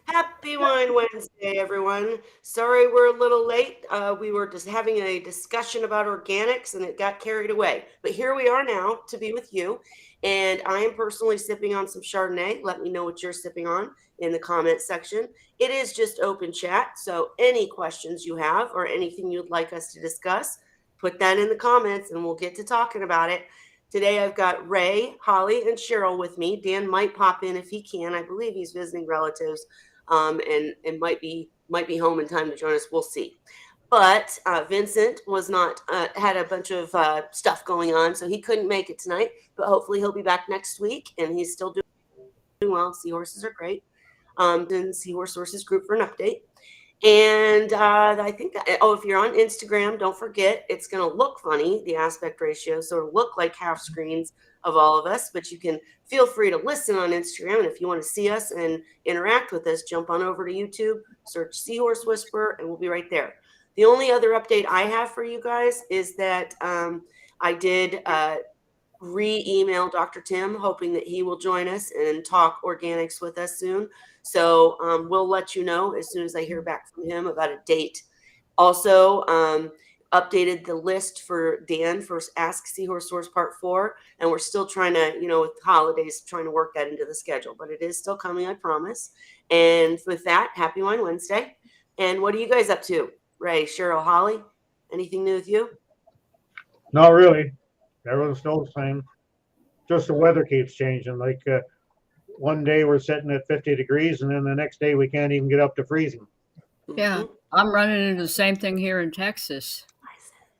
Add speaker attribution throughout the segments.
Speaker 1: Happy Wine Wednesday, everyone. Sorry we're a little late. We were just having a discussion about organics and it got carried away. But here we are now to be with you. And I am personally sipping on some Chardonnay. Let me know what you're sipping on in the comment section. It is just open chat. So any questions you have or anything you'd like us to discuss, put that in the comments and we'll get to talking about it. Today I've got Ray, Holly, and Cheryl with me. Dan might pop in if he can. I believe he's visiting relatives and might be home in time to join us. We'll see. But Vincent was not had a bunch of stuff going on, so he couldn't make it tonight. But hopefully he'll be back next week, and he's still doing well. Seahorses are great. Then Seahorse Sources group for an update. And I think that, if you're on Instagram, don't forget it's going to look funny, the aspect ratio. So it'll look like half screens of all of us, but you can feel free to listen on Instagram. And if you want to see us and interact with us, jump on over to YouTube, search Seahorse Whisperer, and we'll be right there. The only other update I have for you guys is that I did re-email Dr. Tim, hoping that he will join us and talk organics with us soon. So we'll let you know as soon as I hear back from him about a date. Also, updated the list for Dan for Ask Seahorse Source Part 4. And we're still trying to, with holidays, trying to work that into the schedule. But it is still coming, I promise. And with that, happy Wine Wednesday. And what are you guys up to? Ray, Cheryl, Holly, anything new with you?
Speaker 2: Not really. Everyone's still the same. Just the weather keeps changing. Like one day we're sitting at 50 degrees, and then the next day we can't even get up to freezing.
Speaker 3: Yeah, I'm running into the same thing here in Texas.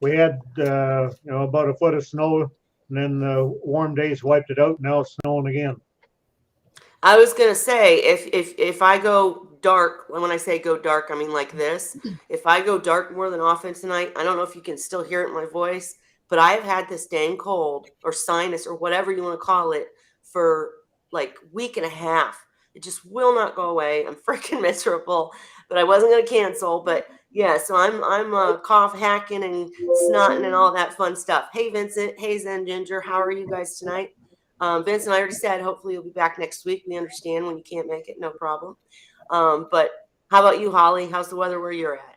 Speaker 2: We had about a foot of snow, and then the warm days wiped it out. Now it's snowing again.
Speaker 1: I was gonna say if I go dark, when I say go dark, I mean like this. If I go dark more than often tonight, I don't know if you can still hear it in my voice, but I've had this dang cold or sinus or whatever you want to call it for like week and a half. It just will not go away. I'm freaking miserable, but I wasn't gonna cancel. But yeah, so I'm cough hacking and snotting and all that fun stuff. Hey Vincent, hey Zen Ginger, how are you guys tonight? Vincent, I already said, hopefully you'll be back next week. We understand when you can't make it, no problem. But how about you, Holly? How's the weather where you're at?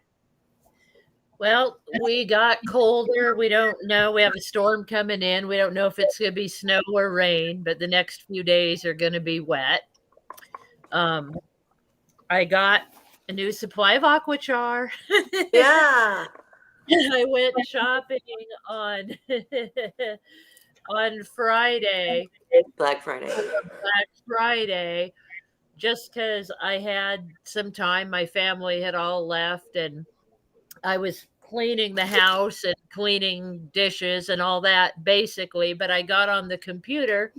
Speaker 4: Well, we got colder. We don't know. We have a storm coming in. We don't know if it's going to be snow or rain, but the next few days are going to be wet. I got a new supply of Aquachar.
Speaker 1: Yeah.
Speaker 4: I went shopping on on Friday.
Speaker 1: Black Friday.
Speaker 4: Just because I had some time. My family had all left, and I was cleaning the house and cleaning dishes and all that basically. But I got on the computer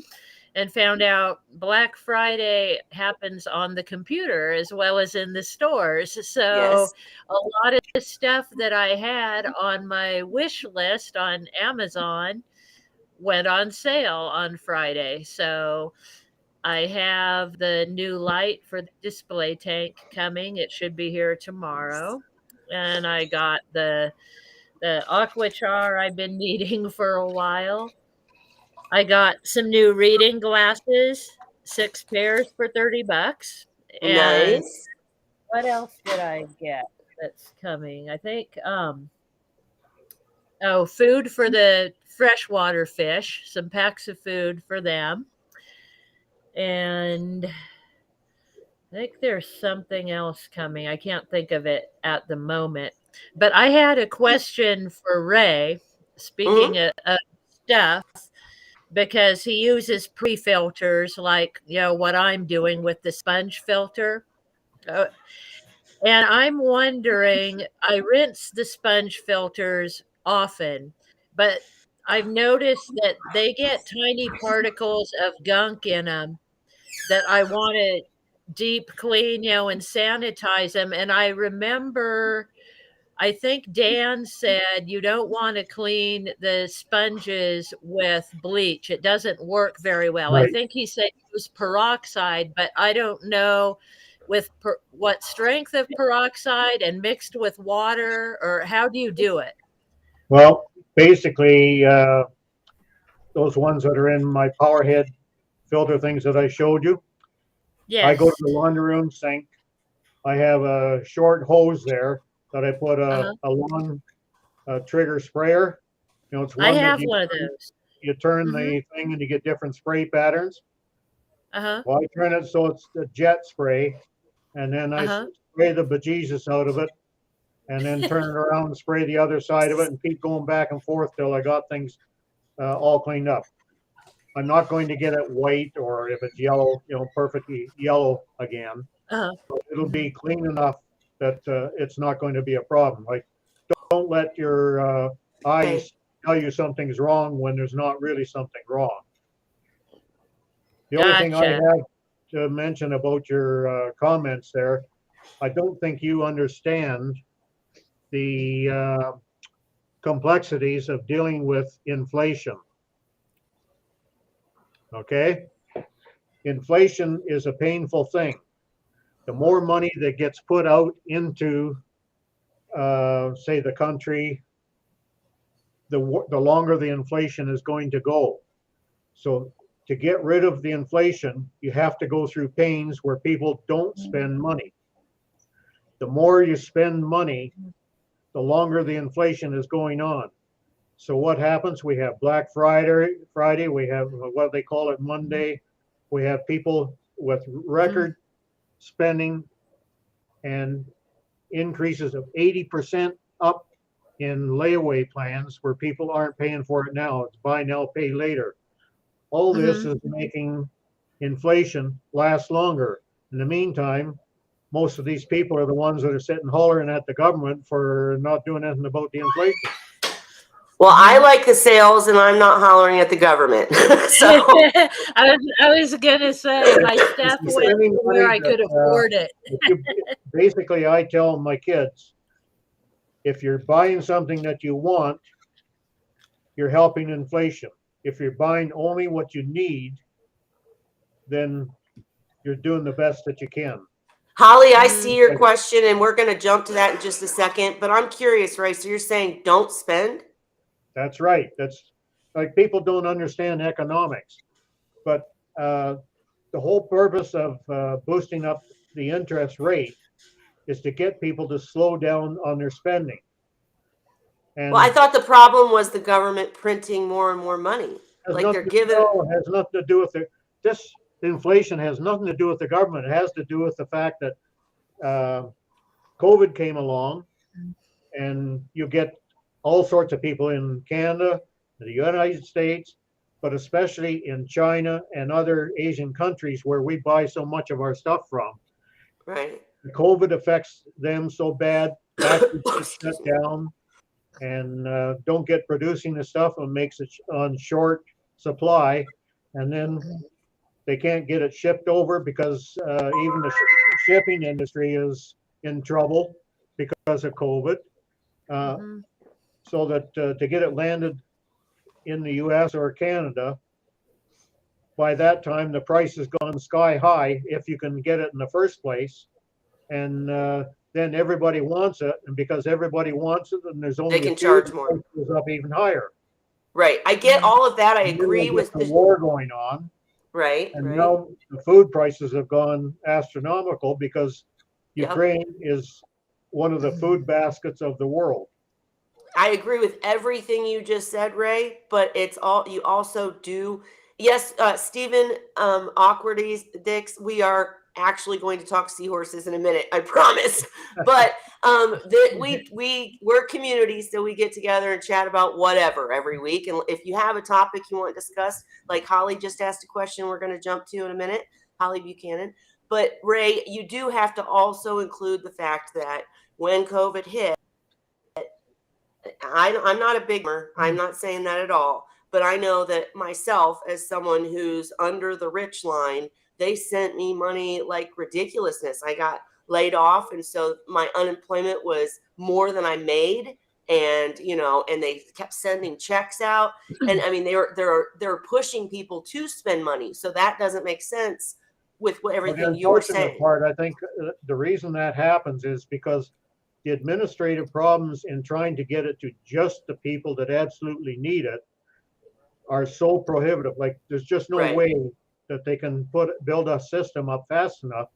Speaker 4: and found out Black Friday happens on the computer as well as in the stores. So
Speaker 1: Yes.
Speaker 4: a lot of the stuff that I had on my wish list on Amazon went on sale on Friday. So I have the new light for the display tank coming. It should be here tomorrow. And I got the Aquachar I've been needing for a while. I got some new reading glasses, 6 pairs for $30. And
Speaker 1: Nice.
Speaker 4: what else did I get that's coming? I think food for the freshwater fish, some packs of food for them. And I think there's something else coming. I can't think of it at the moment. But I had a question for Ray, speaking of stuff, because he uses pre-filters like, what I'm doing with the sponge filter. And I'm wondering, I rinse the sponge filters often, but I've noticed that they get tiny particles of gunk in them that I want to deep clean, and sanitize them. And I remember, I think Dan said you don't want to clean the sponges with bleach. It doesn't work very well.
Speaker 2: Right.
Speaker 4: I think he said use peroxide, but I don't know with what strength of peroxide and mixed with water, or how do you do it?
Speaker 2: Well, basically, those ones that are in my power head filter things that I showed you, I go to
Speaker 4: Yes.
Speaker 2: the laundry room sink, I have a short hose there that I put
Speaker 4: Uh-huh.
Speaker 2: a long trigger sprayer. You know, it's
Speaker 4: I
Speaker 2: one that
Speaker 4: have one of those.
Speaker 2: you turn
Speaker 4: Mm-hmm.
Speaker 2: the thing and you get different spray patterns.
Speaker 4: Uh-huh.
Speaker 2: Well, I turn it so it's the jet spray, and then I
Speaker 4: Uh-huh.
Speaker 2: spray the bejesus out of it, and then turn it around and spray the other side of it, and keep going back and forth till I got things all cleaned up. I'm not going to get it white, or if it's yellow, you know, perfectly yellow again.
Speaker 4: Uh-huh.
Speaker 2: It'll
Speaker 4: Mm-hmm.
Speaker 2: be clean enough that it's not going to be a problem. Like, don't let your
Speaker 1: Okay.
Speaker 2: eyes tell you something's wrong when there's not really something wrong. The only thing I
Speaker 4: Gotcha.
Speaker 2: have to mention about your comments there, I don't think you understand the complexities of dealing with inflation. Okay? Inflation is a painful thing. The more money that gets put out into, say, the country, the longer the inflation is going to go. So to get rid of the inflation, you have to go through pains where people don't spend money. The more you spend money, the longer the inflation is going on. So what happens? We have Black Friday, we have what they call it Monday. We have people with record spending and increases of 80% up in layaway plans where people aren't paying for it now. It's buy now, pay later. All this
Speaker 4: Mm-hmm.
Speaker 2: is making inflation last longer. In the meantime, most of these people are the ones that are sitting hollering at the government for not doing anything about the inflation.
Speaker 1: Well, I like the sales, and I'm not hollering at the government. So
Speaker 4: I was gonna say my stuff
Speaker 2: You're
Speaker 4: went
Speaker 2: spending
Speaker 4: where
Speaker 2: money
Speaker 4: I could afford it.
Speaker 2: basically, I tell my kids, if you're buying something that you want, you're helping inflation. If you're buying only what you need, then you're doing the best that you can.
Speaker 1: Holly, I
Speaker 4: Mm-hmm.
Speaker 1: see your question, and we're going to jump to that in just a second. But I'm curious, Ray. So you're saying don't spend?
Speaker 2: That's right. That's like people don't understand economics, but the whole purpose of boosting up the interest rate is to get people to slow down on their spending.
Speaker 1: Well, I
Speaker 2: And
Speaker 1: thought the problem was the government printing more and more money.
Speaker 2: has
Speaker 1: Like they're
Speaker 2: nothing,
Speaker 1: giving.
Speaker 2: no, it has nothing to do with this inflation has nothing to do with the government. It has to do with the fact that COVID came along, and you get all sorts of people in Canada, the United States, but especially in China and other Asian countries where we buy so much of our stuff from.
Speaker 1: Right.
Speaker 2: COVID affects them so bad, factories get shut
Speaker 1: Excuse me.
Speaker 2: down and don't get producing the stuff, and makes it on short supply, and then they can't get it shipped over because even the shipping industry is in trouble because of COVID.
Speaker 4: Mm-hmm.
Speaker 2: So that to get it landed in the US or Canada, by that time the price has gone sky high if you can get it in the first place. And then everybody wants it. And because everybody wants it, and there's
Speaker 1: They
Speaker 2: only a
Speaker 1: can
Speaker 2: few,
Speaker 1: charge
Speaker 2: the
Speaker 1: more.
Speaker 2: price goes up even higher.
Speaker 1: Right. I get all of that. I
Speaker 2: And then
Speaker 1: agree
Speaker 2: we get
Speaker 1: with
Speaker 2: the
Speaker 1: the.
Speaker 2: war going on.
Speaker 1: Right.
Speaker 2: And
Speaker 1: Right.
Speaker 2: now the food prices have gone astronomical because
Speaker 1: Yep.
Speaker 2: Ukraine is one of the food baskets of the world.
Speaker 1: I agree with everything you just said, Ray, but it's all you also do. Yes, Stephen, Awkwardies, Dix, we are actually going to talk seahorses in a minute, I promise. But we're community, so we get together and chat about whatever every week. And if you have a topic you want to discuss, like Holly just asked a question we're going to jump to in a minute, Holly Buchanan. But Ray, you do have to also include the fact that when COVID hit, I'm not a big I'm not saying that at all. But I know that myself, as someone who's under the rich line, they sent me money like ridiculousness. I got laid off. And so my unemployment was more than I made. And, and they kept sending checks out. And I mean, they're pushing people to spend money. So that doesn't make sense with
Speaker 2: But the
Speaker 1: everything you're
Speaker 2: unfortunate
Speaker 1: saying.
Speaker 2: part, I think the reason that happens is because the administrative problems in trying to get it to just the people that absolutely need it are so prohibitive. Like there's just no
Speaker 1: Right.
Speaker 2: way that they can build a system up fast enough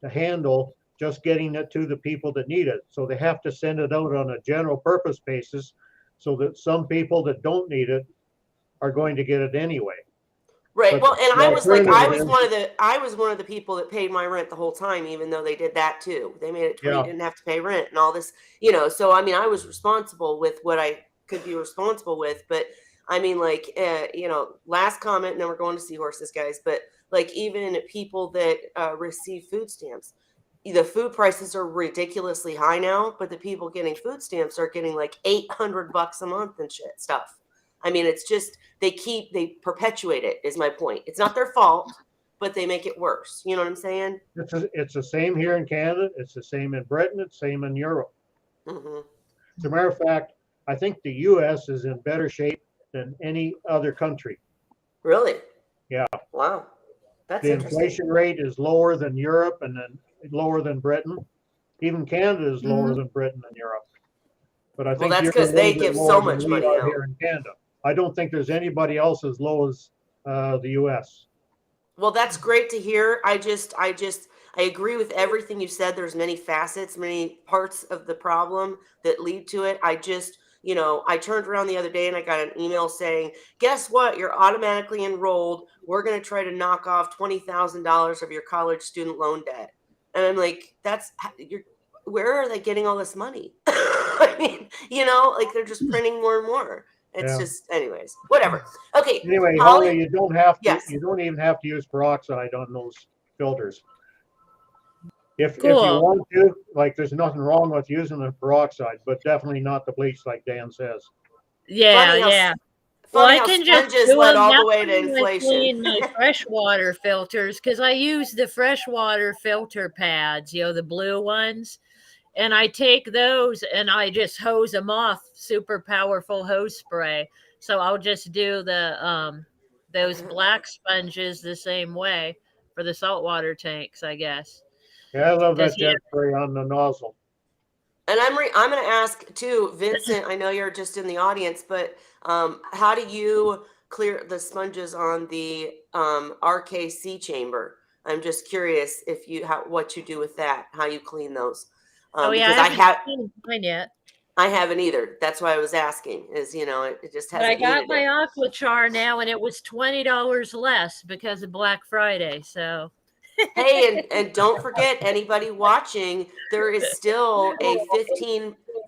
Speaker 2: to handle just getting it to the people that need it. So they have to send it out on a general purpose basis so that some people that don't need it are going to get it anyway.
Speaker 1: Right.
Speaker 2: But
Speaker 1: Well, and
Speaker 2: the
Speaker 1: I was like,
Speaker 2: alternative is,
Speaker 1: I was one of the people that paid my rent the whole time, even though they did that too. They made it to where you
Speaker 2: yeah,
Speaker 1: didn't have to pay rent and all this, so I mean, I was responsible with what I could be responsible with, but I mean, like, last comment, and then we're going to Seahorses, guys, but like even people that receive food stamps, the food prices are ridiculously high now, but the people getting food stamps are getting like $800 a month and shit stuff. I mean, it's just they perpetuate it. Is my point. It's not their fault, but they make it worse. You know what I'm saying?
Speaker 2: it's the same here in Canada. It's the same in Britain. It's the same in Europe.
Speaker 1: Hmm.
Speaker 2: As a matter of fact, I think the U.S. is in better shape than any other country.
Speaker 1: Really?
Speaker 2: Yeah.
Speaker 1: Wow, that's
Speaker 2: The
Speaker 1: interesting.
Speaker 2: inflation rate is lower than Europe and then lower than Britain. Even Canada is lower than Britain and Europe. But I
Speaker 1: Well,
Speaker 2: think
Speaker 1: that's
Speaker 2: you're a
Speaker 1: because
Speaker 2: little
Speaker 1: they
Speaker 2: bit
Speaker 1: give so
Speaker 2: lower than
Speaker 1: much
Speaker 2: we
Speaker 1: money
Speaker 2: are
Speaker 1: out.
Speaker 2: here in Canada. I don't think there's anybody else as low as the U.S.
Speaker 1: Well, that's great to hear. I agree with everything you said. There's many facets, many parts of the problem that lead to it. I turned around the other day and I got an email saying, guess what? You're automatically enrolled. We're going to try to knock off $20,000 of your college student loan debt. And I'm like, where are they getting all this money? I mean, like they're just printing more and more. It's
Speaker 2: Yeah.
Speaker 1: just, anyways, whatever. Okay.
Speaker 2: Anyway,
Speaker 1: Holly,
Speaker 2: Holly,
Speaker 1: yes.
Speaker 2: you don't even have to use peroxide on those filters. If you
Speaker 3: Cool.
Speaker 2: want to, like, there's nothing wrong with using the peroxide, but definitely not the bleach, like Dan says.
Speaker 3: Yeah,
Speaker 1: Funny how
Speaker 3: yeah. Well,
Speaker 1: funny
Speaker 3: I
Speaker 1: how
Speaker 3: can just
Speaker 1: sponges
Speaker 3: do
Speaker 1: led
Speaker 3: them.
Speaker 1: all the
Speaker 3: That's
Speaker 1: way to
Speaker 3: how I
Speaker 1: inflation.
Speaker 3: clean my freshwater filters because I use the freshwater filter pads, the blue ones. And I take those and I just hose them off, super powerful hose spray. So I'll just do those black sponges the same way for the saltwater tanks, I guess.
Speaker 2: Yeah, I love
Speaker 3: Does
Speaker 2: that
Speaker 3: he
Speaker 2: jet spray on the nozzle.
Speaker 1: And I'm going to ask too, Vincent. I know you're just in the audience, but how do you clear the sponges on the RKC chamber? I'm just curious if what you do with that, how you clean those,
Speaker 3: Oh yeah, I
Speaker 1: because
Speaker 3: haven't cleaned mine yet.
Speaker 1: I haven't either. That's why I was asking. It just
Speaker 3: But I
Speaker 1: hasn't
Speaker 3: got
Speaker 1: needed
Speaker 3: my
Speaker 1: it.
Speaker 3: Aquachar now and it was $20 less because of Black Friday. So
Speaker 1: Hey, and don't forget, anybody watching, there is still a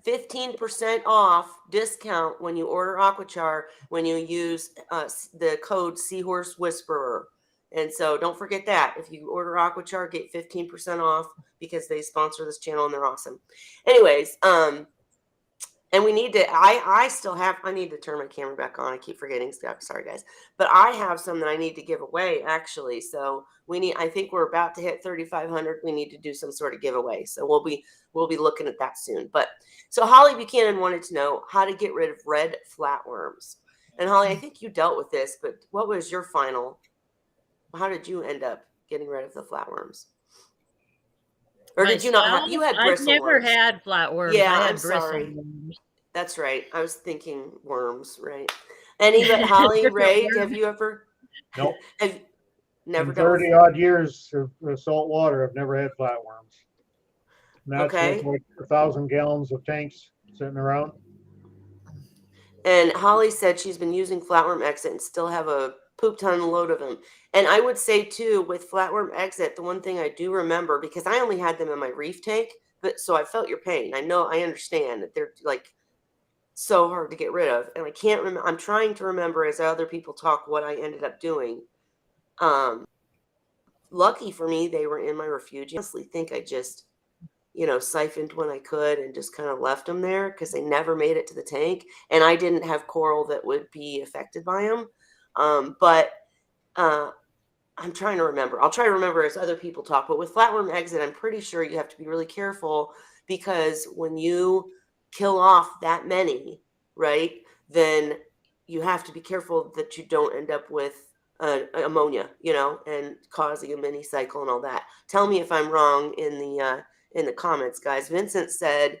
Speaker 1: 15% off discount when you order Aquachar when you use the code Seahorse Whisperer. And so don't forget that. If you order Aquachar, get 15% off because they sponsor this channel and they're awesome. Anyways, and we need to, I need to turn my camera back on. I keep forgetting stuff. Sorry, guys. But I have some that I need to give away, actually. So I think we're about to hit 3,500. We need to do some sort of giveaway. So we'll be looking at that soon. But so Holly Buchanan wanted to know how to get rid of red flatworms. And Holly, I think you dealt with this, but what was your how did you end up getting rid of the flatworms? Or did you not have, you had
Speaker 3: I've never
Speaker 1: bristleworms.
Speaker 3: had flatworms.
Speaker 1: Yeah,
Speaker 3: I had
Speaker 1: I'm sorry.
Speaker 3: bristleworms.
Speaker 1: That's right. I was thinking worms, right? But Holly,
Speaker 3: Different
Speaker 1: Ray,
Speaker 3: worms.
Speaker 1: have you ever?
Speaker 2: Nope.
Speaker 1: Have never
Speaker 2: In
Speaker 1: dealt with?
Speaker 2: 30 odd years of salt water, I've never had flatworms. And that's with
Speaker 1: Okay.
Speaker 2: like 1,000 gallons of tanks sitting around.
Speaker 1: And Holly said she's been using flatworm exit and still have a poop ton load of them. And I would say too, with flatworm exit, the one thing I do remember, because I only had them in my reef tank, but so I felt your pain. I understand that they're like so hard to get rid of. And I can't remember. I'm trying to remember as other people talk what I ended up doing. Lucky for me, they were in my refuge. I honestly think I just, siphoned when I could and just kind of left them there because they never made it to the tank. And I didn't have coral that would be affected by them. But I'm trying to remember. I'll try to remember as other people talk. But with flatworm exit, I'm pretty sure you have to be really careful because when you kill off that many, right, then you have to be careful that you don't end up with ammonia, and causing a mini cycle and all that. Tell me if I'm wrong in the comments, guys. Vincent said,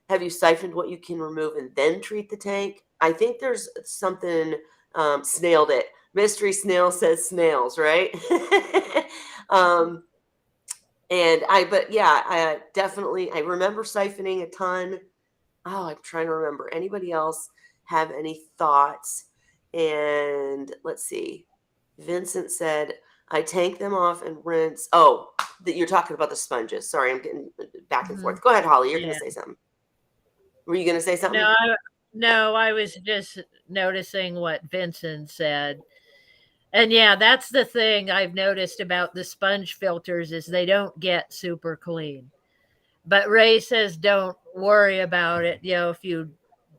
Speaker 1: have you siphoned what you can remove and then treat the tank? I think there's something, snailed it. Mystery Snail says snails, right? But yeah, I definitely, I remember siphoning a ton. Oh, I'm trying to remember. Anybody else have any thoughts? And let's see. Vincent said, I tank them off and rinse. Oh, that you're talking about the sponges. Sorry, I'm getting back and forth. Go ahead, Holly. You're going to say something. Were you going to say something?
Speaker 3: No, I was just noticing what Vincent said. And yeah, that's the thing I've noticed about the sponge filters is they don't get super clean. But Ray says don't worry about it. If you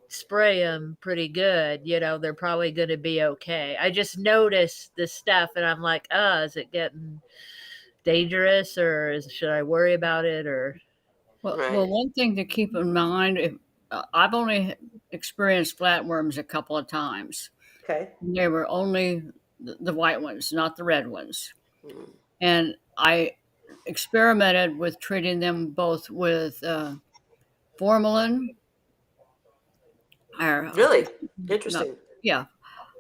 Speaker 3: spray them pretty good, they're probably going to be okay. I just noticed the stuff and I'm like, is it getting dangerous or should I worry about it or?
Speaker 5: Well, one thing to keep in mind, I've only experienced flatworms a couple of times.
Speaker 1: Okay.
Speaker 5: They were only the white ones, not the red ones. And I experimented with treating them both with formalin.
Speaker 1: Really? Interesting.
Speaker 5: Yeah.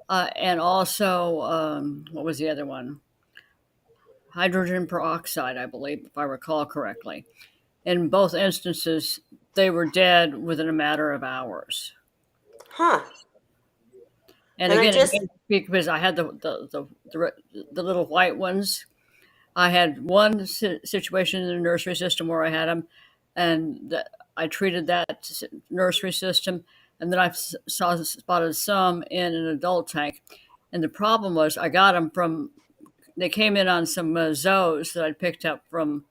Speaker 5: And also, what was the other one? Hydrogen peroxide, I believe, if I recall correctly. In both instances, they were dead within a matter of hours.
Speaker 1: Huh.
Speaker 5: And again, because I had the little white ones, I had one situation in the nursery system where I had them, and I treated that nursery system, and then I spotted some in an adult tank. And the problem was I got them they came in on some zoos that I'd picked up from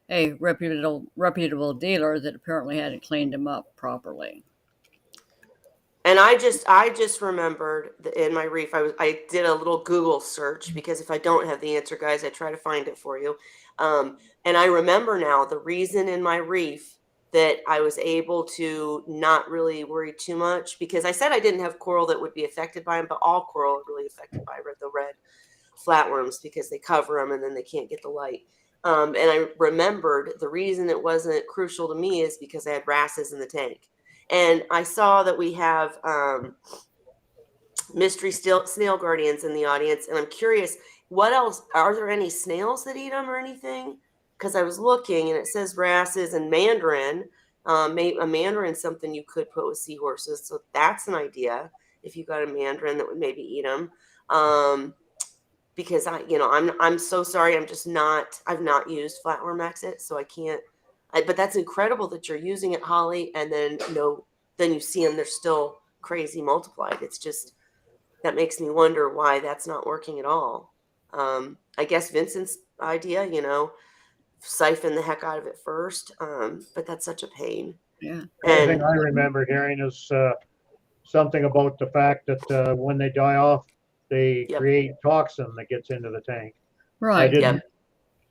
Speaker 5: a reputable dealer that apparently hadn't cleaned them up properly.
Speaker 1: And I just remembered in my reef, I did a little Google search because if I don't have the answer, guys, I try to find it for you. And I remember now the reason in my reef that I was able to not really worry too much, because I said I didn't have coral that would be affected by them, but all coral are really affected by the red flatworms because they cover them and then they can't get the light. And I remembered the reason it wasn't crucial to me is because I had wrasses in the tank. And I saw that we have mystery snail guardians in the audience. And I'm curious, what else? Are there any snails that eat them or anything? Because I was looking and it says wrasses and mandarin. A mandarin's something you could put with seahorses. So that's an idea if you got a mandarin that would maybe eat them. Because I'm so sorry. I've not used flatworm exit, so I can't. But that's incredible that you're using it, Holly, and then then you see them, they're still crazy multiplied. It's just, that makes me wonder why that's not working at all. I guess Vincent's idea, siphon the heck out of it first, but that's such a pain.
Speaker 5: Yeah.
Speaker 2: The only thing I remember hearing is something about the fact that when they die off, they create toxin that gets into the tank.
Speaker 5: Right.
Speaker 2: I didn't.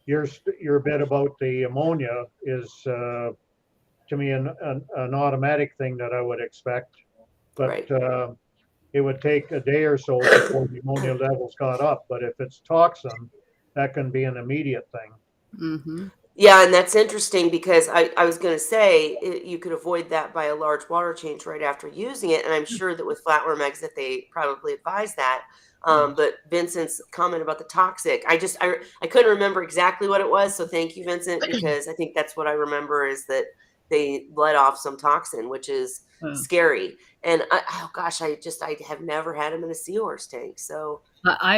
Speaker 2: Your bit about the ammonia is to me an automatic thing that I would expect, but it would take a day or so before the ammonia levels got up. But if it's toxin, that can be an immediate thing.
Speaker 5: Mm-hmm.
Speaker 1: Yeah, and that's interesting because I was going to say you could avoid that by a large water change right after using it, and I'm sure that with flatworm exit they probably advise that. But Vincent's comment about the toxic, I couldn't remember exactly what it was. So thank you, Vincent, because I think that's what I remember is that they let off some toxin, which is scary. And I have never had them in a seahorse tank. So
Speaker 5: I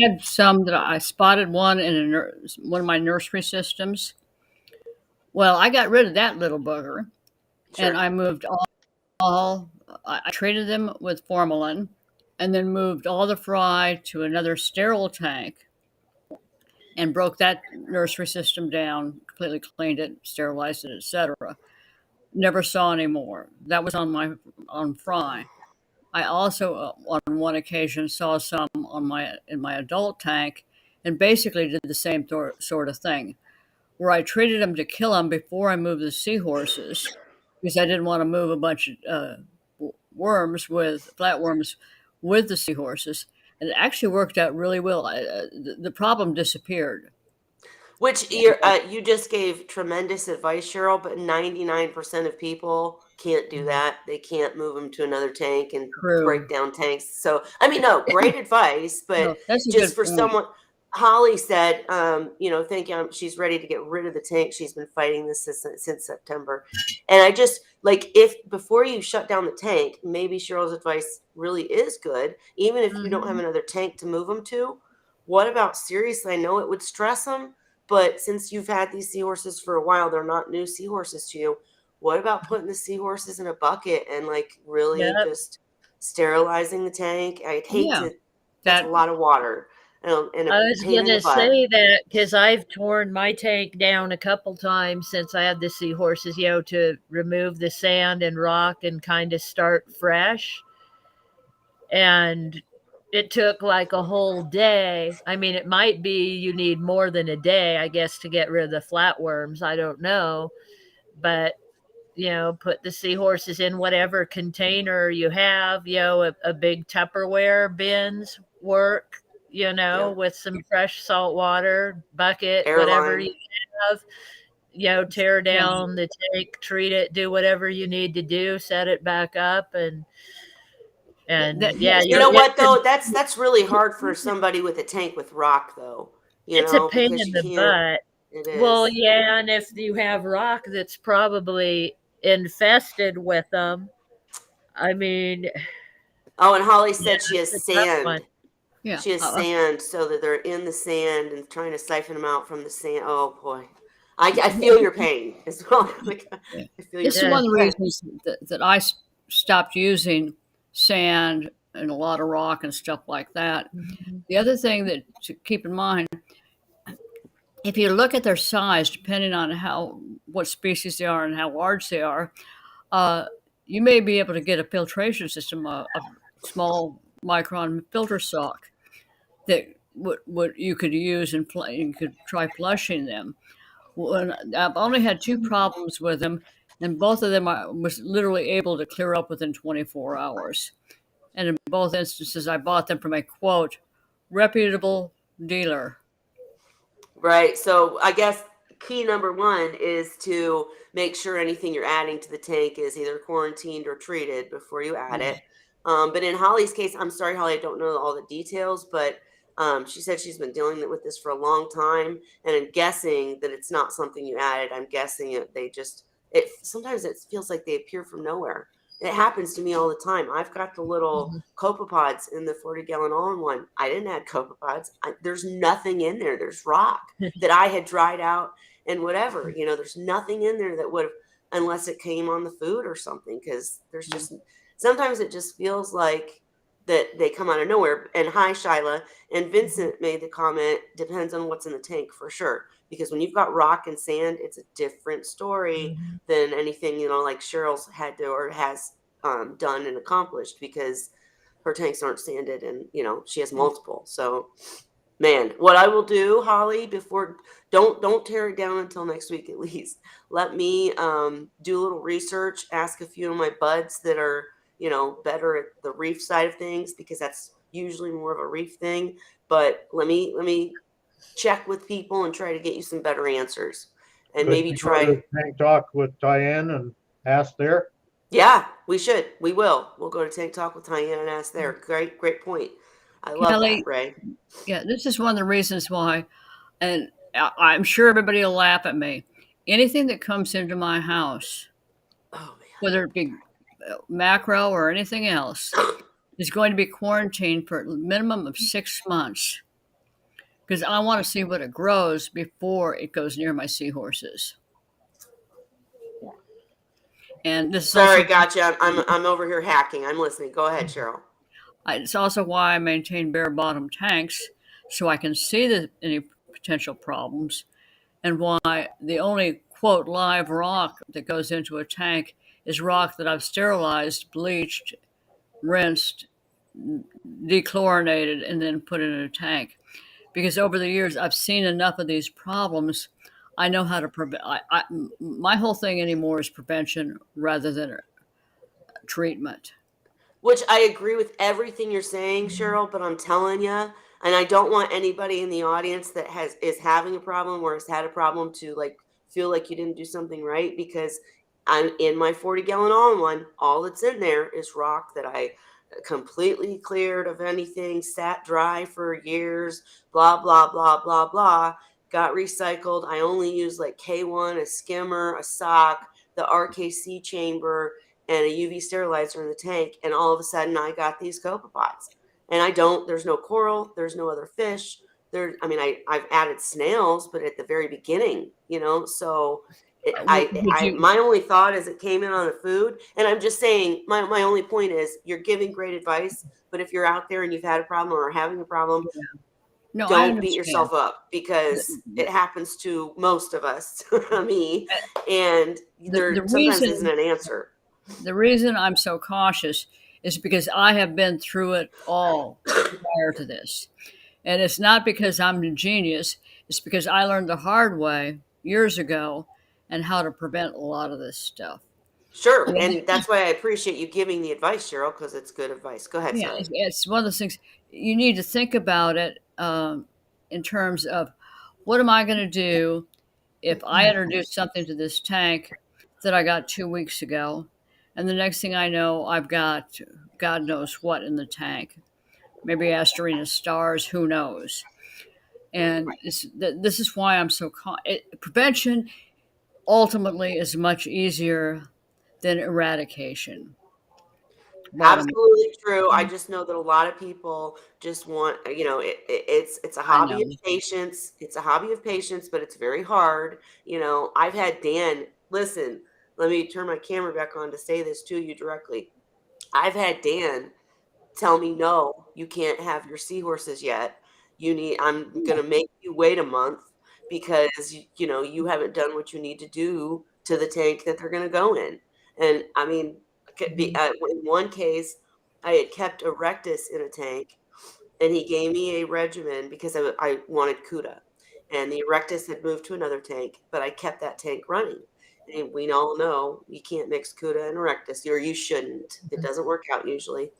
Speaker 5: had some that I spotted one in one of my nursery systems. Well, I got rid of that little bugger, and I moved I treated them with formalin, and then moved all the fry to another sterile tank and broke that nursery system down, completely cleaned it, sterilized it, etc. Never saw any more. That was on fry. I also on one occasion saw some in my adult tank and basically did the same sort of thing, where I treated them to kill them before I moved the seahorses because I didn't want to move a bunch of flatworms with the seahorses. And it actually worked out really well. The problem disappeared.
Speaker 1: Which you just gave tremendous advice, Cheryl, but 99% of people can't do that. They can't move them to another tank and break down tanks. So, I mean, no, great advice, but just for someone, Holly said, thank you. She's ready to get rid of the tank. She's been fighting this since September. And I just like, if before you shut down the tank, maybe Cheryl's advice really is good. Even if you don't have another tank to move them to, what about seriously? I know it would stress them, but since you've had these seahorses for a while, they're not new seahorses to you. What about putting the seahorses in a bucket and like really
Speaker 3: Yep.
Speaker 1: just sterilizing the tank? I'd hate
Speaker 5: Yeah,
Speaker 1: to. That's a
Speaker 5: that
Speaker 1: lot of water and a
Speaker 3: I was
Speaker 1: pain in the
Speaker 3: gonna
Speaker 1: butt.
Speaker 3: say that because I've torn my tank down a couple times since I had the seahorses, to remove the sand and rock and kind of start fresh. And it took like a whole day. I mean, it might be you need more than a day, I guess, to get rid of the flatworms. I don't know. But put the seahorses in whatever container you have, a big Tupperware bins work,
Speaker 1: Yeah.
Speaker 3: with some fresh salt water, bucket, whatever
Speaker 1: Airline.
Speaker 3: you have, tear
Speaker 5: yeah,
Speaker 3: down the tank, treat it, do whatever you need to do, set it back up and yeah,
Speaker 1: You
Speaker 5: that,
Speaker 1: know
Speaker 3: it
Speaker 1: what
Speaker 3: could,
Speaker 1: though? That's really hard for somebody with a tank with rock though.
Speaker 3: it's a pain
Speaker 1: Because
Speaker 3: in
Speaker 1: you
Speaker 3: the
Speaker 1: can't.
Speaker 3: butt.
Speaker 1: It
Speaker 3: Well,
Speaker 1: is.
Speaker 3: yeah, and if you have rock that's probably infested with them, I mean,
Speaker 1: Oh, and Holly
Speaker 3: yeah,
Speaker 1: said she has
Speaker 3: it's a tough one.
Speaker 1: sand.
Speaker 5: yeah.
Speaker 1: She has sand so that they're in the sand and trying to siphon them out from the sand. Oh boy. I
Speaker 5: Well,
Speaker 1: feel your pain as well. Like,
Speaker 5: yeah.
Speaker 1: I feel your
Speaker 5: This is
Speaker 3: Yeah.
Speaker 5: one
Speaker 1: pain.
Speaker 5: of the reasons that I stopped using sand and a lot of rock and stuff like that.
Speaker 3: Mhm.
Speaker 5: The other thing that to keep in mind, if you look at their size, depending on what species they are and how large they are, uh, you may be able to get a filtration system, a small micron filter sock that what you could use and you could try flushing them. When I've only had two problems with them, and both of them I was literally able to clear up within 24 hours. And in both instances, I bought them from a quote reputable dealer.
Speaker 1: Right. So I guess key number one is to make sure anything you're adding to the tank is either quarantined or treated before you add
Speaker 5: Yeah.
Speaker 1: it. But in Holly's case, I'm sorry, Holly, I don't know all the details, but she said she's been dealing with this for a long time, and I'm guessing that it's not something you added. I'm guessing they just sometimes it feels like they appear from nowhere. It happens to me all the time. I've got the little
Speaker 3: Mhm.
Speaker 1: copepods in the 40-gallon all-in-one. I didn't add copepods. There's nothing in there. There's rock that I had dried out and whatever. There's nothing in there that would have, unless it came on the food or something, because there's just sometimes it just feels like that they come out of nowhere. And hi, Shyla. And Vincent made the comment, depends on what's in the tank for sure. Because when you've got rock and sand, it's a different story
Speaker 3: Mhm.
Speaker 1: than anything, like Cheryl's had to or has done and accomplished, because her tanks aren't sanded and, she has multiple. So man, what I will do, Holly, before don't tear it down until next week at least. Let me do a little research, ask a few of my buds that are, better at the reef side of things, because that's usually more of a reef thing. But let me check with people and try to get you some better answers. And
Speaker 2: Could
Speaker 1: maybe
Speaker 2: we go
Speaker 1: try.
Speaker 2: to Tank Talk with Diane and ask there?
Speaker 1: Yeah, we should. We will. We'll go to Tank Talk with Tyann and ask there. Great point. I love that,
Speaker 5: Kelly,
Speaker 1: Ray.
Speaker 5: yeah, this is one of the reasons why, and I'm sure everybody will laugh at me. Anything that comes into my house,
Speaker 1: Oh
Speaker 5: whether it be macro or anything else,
Speaker 1: man.
Speaker 5: is going to be quarantined for a minimum of 6 months because I want to see what it grows before it goes near my seahorses. And this is
Speaker 1: Sorry,
Speaker 5: also
Speaker 1: gotcha. I'm over here hacking. I'm listening. Go ahead, Cheryl.
Speaker 5: it's also why I maintain bare bottom tanks so I can see any potential problems, and why the only quote live rock that goes into a tank is rock that I've sterilized, bleached, rinsed, dechlorinated, and then put in a tank. Because over the years, I've seen enough of these problems. I know how to prevent. My whole thing anymore is prevention rather than treatment.
Speaker 1: Which I agree with everything you're saying, Cheryl, but I'm telling you, and I don't want anybody in the audience that is having a problem or has had a problem to like feel like you didn't do something right, because I'm in my 40-gallon all-in-one. All that's in there is rock that I completely cleared of anything, sat dry for years, blah, blah, blah, blah, blah, got recycled. I only use like K1, a skimmer, a sock, the RKC chamber, and a UV sterilizer in the tank. And all of a sudden I got these copepods. And there's no coral, there's no other fish. I've added snails, but at the very beginning, so
Speaker 5: Would you?
Speaker 1: my only thought is it came in on the food. And I'm just saying, my only point is you're giving great advice, but if you're out there and you've had a problem or are having a problem,
Speaker 5: No, I
Speaker 1: don't beat
Speaker 5: understand.
Speaker 1: yourself up, because it happens to most of us, me, and there sometimes isn't an answer.
Speaker 5: The reason I'm so cautious is because I have been through it all prior to this. And it's not because I'm a genius, it's because I learned the hard way years ago and how to prevent a lot of this stuff.
Speaker 1: Sure, and that's why I appreciate you giving the advice, Cheryl, because it's good advice. Go ahead,
Speaker 5: Yeah,
Speaker 1: sorry.
Speaker 5: it's one of those things you need to think about it in terms of what am I going to do if I introduce something to this tank that I got 2 weeks ago, and the next thing I know, I've got God knows what in the tank. Maybe Asterina stars, who knows? And this is why I'm so prevention ultimately is much easier than eradication.
Speaker 1: Absolutely true. I just know that a lot of people just want, it's a
Speaker 5: I
Speaker 1: hobby
Speaker 5: know.
Speaker 1: of patience. It's a hobby of patience, but it's very hard. I've had Dan, listen, let me turn my camera back on to say this to you directly. I've had Dan tell me, no, you can't have your seahorses yet. I'm going to make you wait a month because, you haven't done what you need to do to the tank that they're going to go in. And I mean, in one case, I had kept Erectus in a tank, and he gave me a regimen because I wanted CUDA. And the Erectus had moved to another tank, but I kept that tank running. And we all know you can't mix CUDA and Erectus, or you shouldn't. It doesn't work out usually.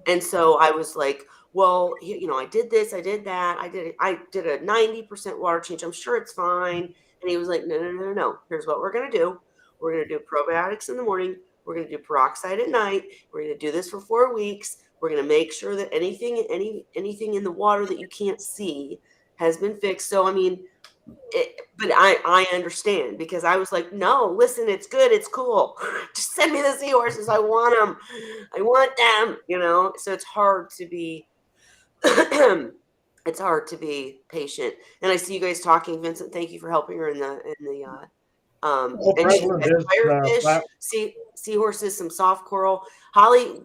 Speaker 1: And so I was like, well, I did this, I did that, I did a 90% water change. I'm sure it's fine. And he was like, no, no, no, no, no. Here's what we're gonna do. We're gonna do probiotics in the morning. We're gonna do peroxide at night. We're gonna do this for 4 weeks. We're gonna make sure that anything in the water that you can't see has been fixed. So I mean, but I understand, because I was like, no, listen, it's good, it's cool. Just send me the seahorses. I want them. I want them. So it's hard to be. It's hard to be patient. And I see you guys talking, Vincent. Thank you for helping her in the.
Speaker 2: How
Speaker 1: And she
Speaker 2: prevalent
Speaker 1: said
Speaker 2: is
Speaker 1: firefish,
Speaker 2: flat?
Speaker 1: seahorses, some soft coral. Holly,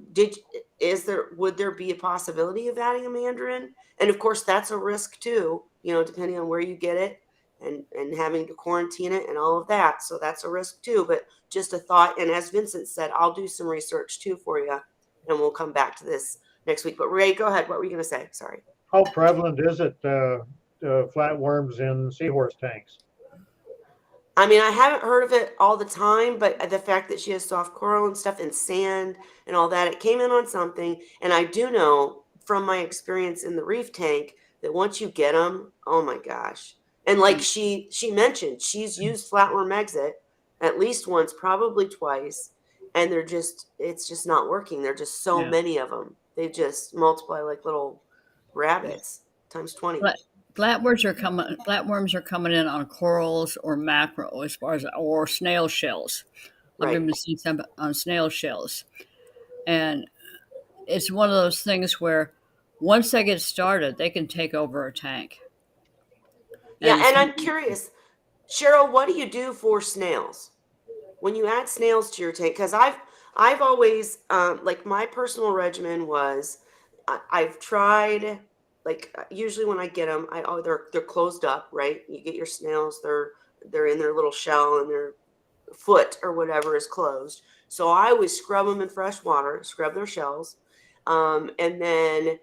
Speaker 1: would there be a possibility of adding a mandarin? And of course, that's a risk too. Depending on where you get it, and having to quarantine it and all of that. So that's a risk too. But just a thought. And as Vincent said, I'll do some research too for you, and we'll come back to this next week. But Ray, go ahead. What were you going to say? Sorry.
Speaker 2: How prevalent is it, flatworms in seahorse tanks?
Speaker 1: I mean, I haven't heard of it all the time, but the fact that she has soft coral and stuff and sand and all that, it came in on something. And I do know from my experience in the reef tank that once you get them, oh my gosh. And like she mentioned, she's used flatworm exit at least once, probably twice, and it's just not working. There are just so
Speaker 5: Yeah.
Speaker 1: many of them. They just multiply like little rabbits times 20.
Speaker 5: Flatworms are coming in on corals or mackerel, as far as, or snail shells. I've
Speaker 1: Right.
Speaker 5: even seen some on snail shells, and it's one of those things where once they get started, they can take over a tank.
Speaker 1: Yeah,
Speaker 5: And
Speaker 1: and I'm curious, Cheryl, what do you do for snails when you add snails to your tank? Because I've always like my personal regimen was I've tried, like, usually when I get them, they're closed up, right? You get your snails, they're in their little shell, and their foot or whatever is closed. So I always scrub them in fresh water, scrub their shells, and then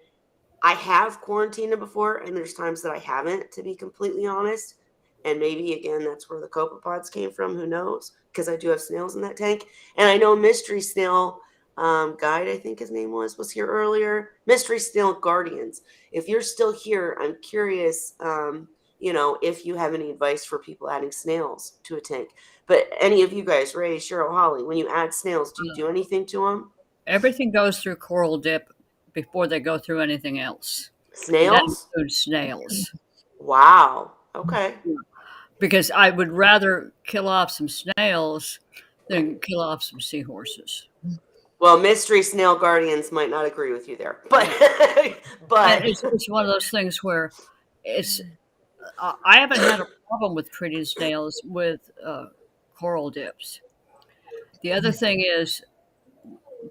Speaker 1: I have quarantined them before, and there's times that I haven't, to be completely honest. And maybe again, that's where the copepods came from. Who knows? Because I do have snails in that tank, and I know Mystery Snail Guide, I think his name was here earlier. Mystery Snail Guardians. If you're still here, I'm curious. If you have any advice for people adding snails to a tank. But any of you guys, Ray, Cheryl, Holly, when you add snails, do you do anything to them?
Speaker 5: everything goes through coral dip before they go through anything else. And that
Speaker 1: Snails?
Speaker 5: includes snails.
Speaker 1: Wow. Okay.
Speaker 5: Because I would rather kill off some snails than kill off some seahorses.
Speaker 1: Well, mystery snail guardians might not agree with you there, but but
Speaker 5: And it's one of those things where it's I haven't had a problem with treating snails with coral dips. The other thing is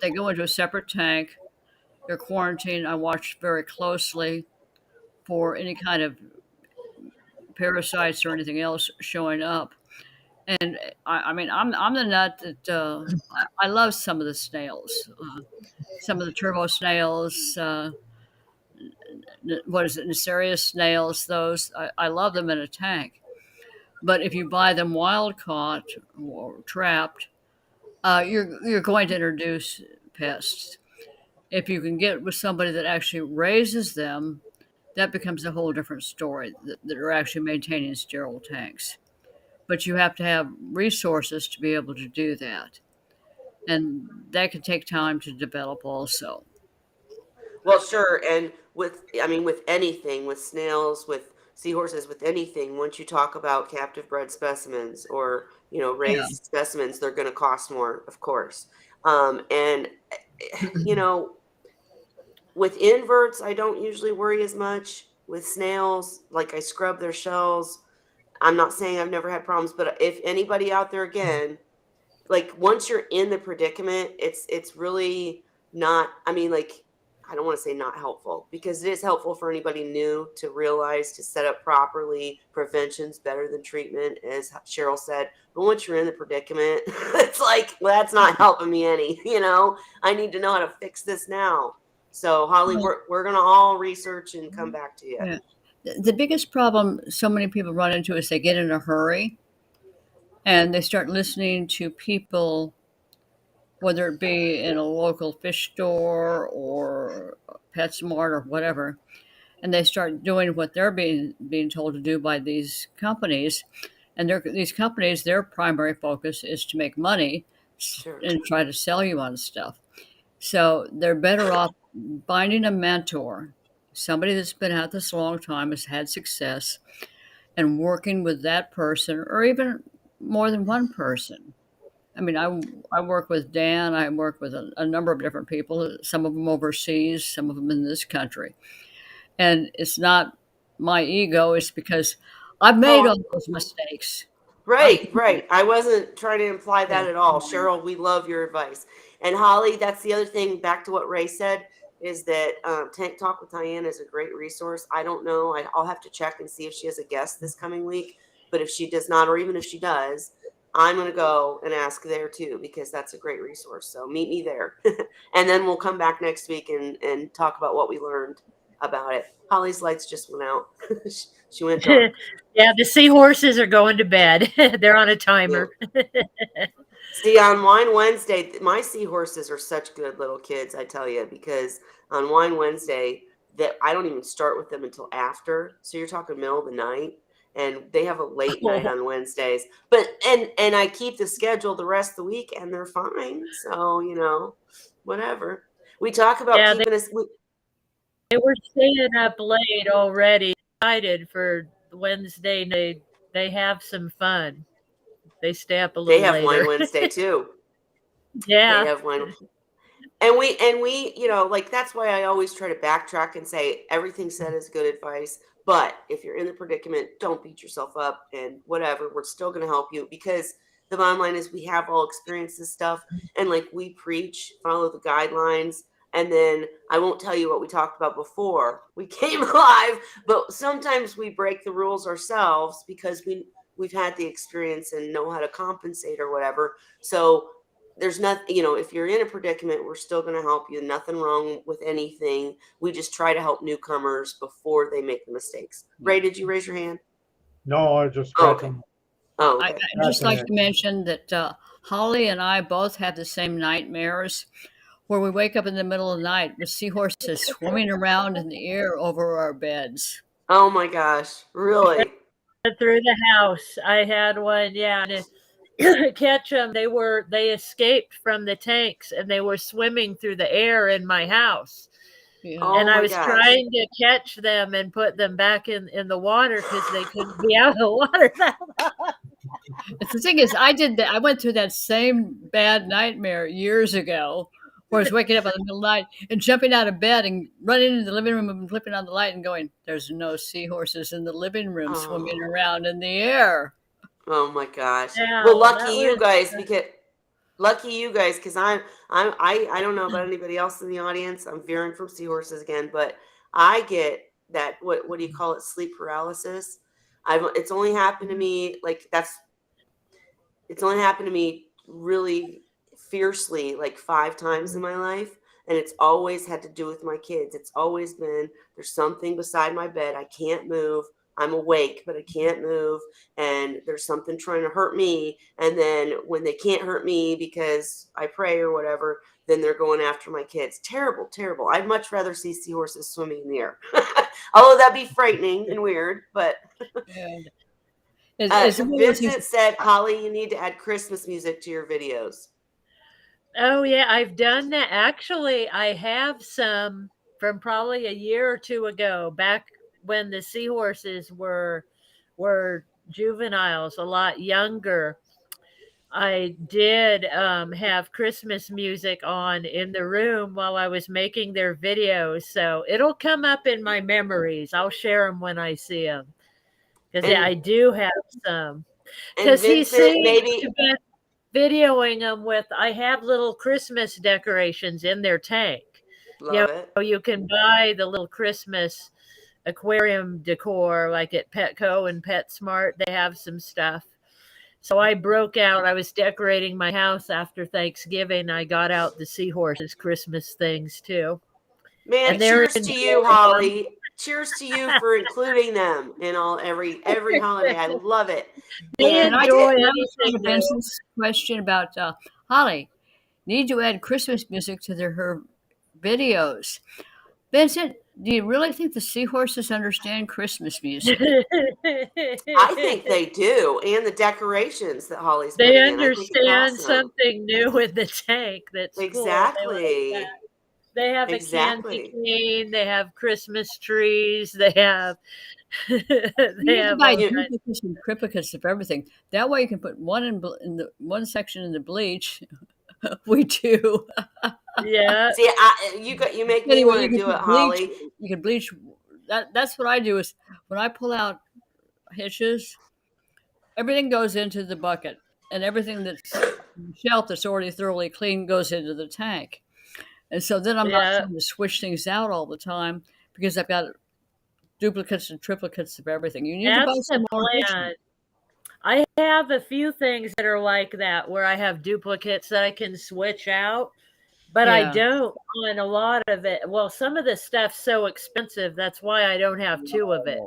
Speaker 5: they go into a separate tank. They're quarantined. I watch very closely for any kind of parasites or anything else showing up. And I mean, I'm the nut that I love some of the snails, some of the turbo snails. What is it, Necarious snails? Those I love them in a tank. But if you buy them wild caught or trapped, you're going to introduce pests. If you can get with somebody that actually raises them, that becomes a whole different story. That are actually maintaining sterile tanks, but you have to have resources to be able to do that, and that can take time to develop also.
Speaker 1: well, sure. And I mean, with anything, with snails, with seahorses, with anything, once you talk about captive bred specimens or,
Speaker 5: Yeah,
Speaker 1: raised specimens, they're going to cost more, of course. And, you know, with inverts, I don't usually worry as much. With snails, like I scrub their shells. I'm not saying I've never had problems, but if anybody out there again, like once you're in the predicament, it's really not, I mean, like, I don't want to say not helpful because it is helpful for anybody new to realize to set up properly. Prevention's better than treatment, as Cheryl said. But once you're in the predicament, it's like, well, that's not helping me any, I need to know how to fix this now. So Holly,
Speaker 5: well,
Speaker 1: we're gonna all research and come back to you.
Speaker 5: yeah. The biggest problem so many people run into is they get in a hurry and they start listening to people, whether it be in a local fish store or PetSmart or whatever, and they start doing what they're being told to do by these companies. And these companies, their primary focus is to make money
Speaker 1: Sure.
Speaker 5: and try to sell you on stuff. So they're better off finding a mentor, somebody that's been at this a long time, has had success, and working with that person or even more than one person. I mean, I work with Dan. I work with a number of different people, some of them overseas, some of them in this country. And it's not my ego, it's because I've made
Speaker 1: Oh,
Speaker 5: all those mistakes. I've,
Speaker 1: right, right. I wasn't trying to imply
Speaker 5: yeah,
Speaker 1: that at all. Cheryl, we love your advice. And Holly, that's the other thing, back to what Ray said, is that Tank Talk with Diane is a great resource. I don't know. I'll have to check and see if she has a guest this coming week. But if she does not, or even if she does, I'm going to go and ask there too, because that's a great resource. So meet me there. And then we'll come back next week and talk about what we learned about it. Holly's lights just went out. She went dark.
Speaker 3: Yeah, the seahorses are going to bed. They're on a
Speaker 1: Yeah.
Speaker 3: timer.
Speaker 1: See, on Wine Wednesday, my seahorses are such good little kids, I tell you, because on Wine Wednesday, that I don't even start with them until after. So you're talking middle of the night, and they have a late night
Speaker 3: Oh,
Speaker 1: on Wednesdays. But and I keep the schedule the rest of the week, and they're fine. So whatever. We talk about
Speaker 3: yeah,
Speaker 1: keeping us.
Speaker 3: they were staying up late already, excited for Wednesday night. They have some fun. They stay up a
Speaker 1: They
Speaker 3: little
Speaker 1: have Wine
Speaker 3: later.
Speaker 1: Wednesday too. They
Speaker 3: Yeah.
Speaker 1: have wine. And we, like that's why I always try to backtrack and say everything said is good advice. But if you're in the predicament, don't beat yourself up and whatever. We're still going to help you because the bottom line is we have all experienced this stuff and like we preach, follow the guidelines. And then I won't tell you what we talked about before we came live, but sometimes we break the rules ourselves because we've had the experience and know how to compensate or whatever. So there's nothing, if you're in a predicament, we're still going to help you. Nothing wrong with anything. We just try to help newcomers before they make the mistakes. Ray, did you raise your hand?
Speaker 2: No, I was just
Speaker 1: Oh, okay.
Speaker 2: scratching,
Speaker 1: Oh,
Speaker 5: I
Speaker 1: okay.
Speaker 5: just
Speaker 2: scratching
Speaker 5: like
Speaker 2: it.
Speaker 5: to mention that Holly and I both have the same nightmares where we wake up in the middle of the night with seahorses swimming around in the air over our beds.
Speaker 1: Oh my gosh. Really?
Speaker 3: Through the house. I had one, yeah. catch them. They escaped from the tanks and they were swimming through the air in my house.
Speaker 5: Yeah.
Speaker 1: Oh
Speaker 3: And I
Speaker 1: my
Speaker 3: was
Speaker 1: gosh.
Speaker 3: trying to catch them and put them back in the water because they couldn't be out of the water that long.
Speaker 5: The thing is, I did that. I went through that same bad nightmare years ago, where I was waking up in the middle of the night and jumping out of bed and running into the living room and flipping on the light and going, "There's no seahorses in the living room swimming
Speaker 1: Oh,
Speaker 5: around in the air."
Speaker 1: oh my gosh.
Speaker 3: Yeah,
Speaker 1: Well, lucky
Speaker 3: that
Speaker 1: you
Speaker 3: was
Speaker 1: guys because I don't know about anybody else in the audience. I'm veering from seahorses again, but I get that what do you call it? Sleep paralysis. It's only happened to me it's only happened to me really fiercely like 5 times in my life. And it's always had to do with my kids. It's always been there's something beside my bed. I can't move. I'm awake, but I can't move. And there's something trying to hurt me. And then when they can't hurt me because I pray or whatever, then they're going after my kids. Terrible, terrible. I'd much rather see seahorses swimming in the air. Although that'd be frightening and weird, but
Speaker 5: Yeah. It's one of those things.
Speaker 1: Vincent said, Holly, you need to add Christmas music to your videos.
Speaker 3: Oh yeah, I've done that. Actually, I have some from probably a year or two ago, back when the seahorses were juveniles, a lot younger. I did have Christmas music on in the room while I was making their videos, so it'll come up in my memories. I'll share them when I see them because yeah, I
Speaker 1: And
Speaker 3: do have some.
Speaker 1: and
Speaker 3: Because he
Speaker 1: Vincent,
Speaker 3: seems
Speaker 1: maybe
Speaker 3: to be videoing them with. I have little Christmas decorations in their tank. You
Speaker 1: love it.
Speaker 3: know, you can buy the little Christmas aquarium decor like at Petco and PetSmart. They have some stuff. So I broke out. I was decorating my house after Thanksgiving. I got out the seahorses Christmas things too,
Speaker 1: Man,
Speaker 3: and they're
Speaker 1: cheers to you,
Speaker 3: enjoying
Speaker 1: Holly. Cheers to you for including them in every holiday. I
Speaker 3: them.
Speaker 1: love it.
Speaker 3: They
Speaker 1: And
Speaker 5: Can I
Speaker 1: I did.
Speaker 3: enjoy
Speaker 5: answer
Speaker 3: anything new.
Speaker 5: Vincent's question about Holly? Need to add Christmas music to her videos. Vincent, do you really think the seahorses understand Christmas music?
Speaker 1: I think they do, and the decorations that Holly's
Speaker 3: They
Speaker 1: putting in. I think it's
Speaker 3: understand
Speaker 1: awesome.
Speaker 3: something new in the tank that's cool. They like that.
Speaker 1: Exactly.
Speaker 3: They have a candy
Speaker 1: Exactly.
Speaker 3: cane. They have Christmas trees. They have
Speaker 5: You
Speaker 3: they
Speaker 5: need to
Speaker 3: have
Speaker 5: buy
Speaker 3: all
Speaker 1: You,
Speaker 3: kinds.
Speaker 5: duplicates and triplicates of everything. That way, you can put one in the one section in the bleach. We do.
Speaker 3: Yeah,
Speaker 1: see, you make me
Speaker 5: Anyway,
Speaker 1: want
Speaker 5: you
Speaker 1: to
Speaker 5: can
Speaker 1: do it,
Speaker 5: put bleach.
Speaker 1: Holly.
Speaker 5: You can bleach. That's what I do. Is when I pull out hitches, everything goes into the bucket, and everything that's on the shelf that's already thoroughly clean goes into the tank. And so then I'm not
Speaker 3: yeah.
Speaker 5: trying to switch things out all the time because I've got duplicates and triplicates of everything. You need to buy
Speaker 3: That's the
Speaker 5: some more
Speaker 3: plan.
Speaker 5: hitches.
Speaker 3: I have a few things that are like that where I have duplicates that I can switch out, but I
Speaker 5: Yeah.
Speaker 3: don't on a lot of it. Well, some of the stuff's so expensive, that's why I don't have two of it.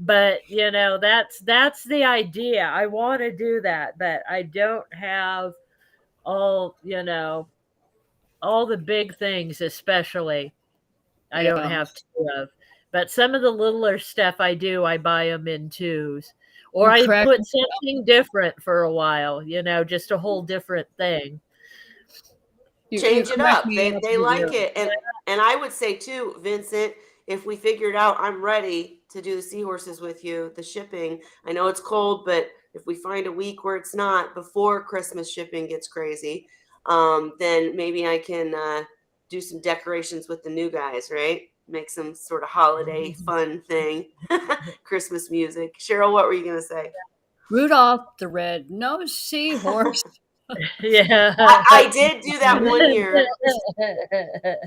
Speaker 3: But, you know, that's the idea. I want to do that, but I don't have all, you know, all the big things especially. I don't
Speaker 5: Yeah.
Speaker 3: have two of. But some of the littler stuff I do, I buy them in twos. Or
Speaker 5: You
Speaker 3: I
Speaker 5: crack.
Speaker 3: put something different for a while, you know, just a whole different thing.
Speaker 5: You
Speaker 1: Change it
Speaker 5: crack
Speaker 1: up.
Speaker 5: me up
Speaker 1: They
Speaker 5: with
Speaker 1: like
Speaker 5: your.
Speaker 1: it, and I would say too, Vincent, if we figured out, I'm ready to do the seahorses with you. The shipping, I know it's cold, but if we find a week where it's not before Christmas shipping gets crazy, then maybe I can do some decorations with the new guys, right? Make some sort of holiday fun thing, Christmas music. Cheryl, what were you gonna say?
Speaker 5: Rudolph the red-nosed seahorse.
Speaker 3: Yeah.
Speaker 1: I did do that one year.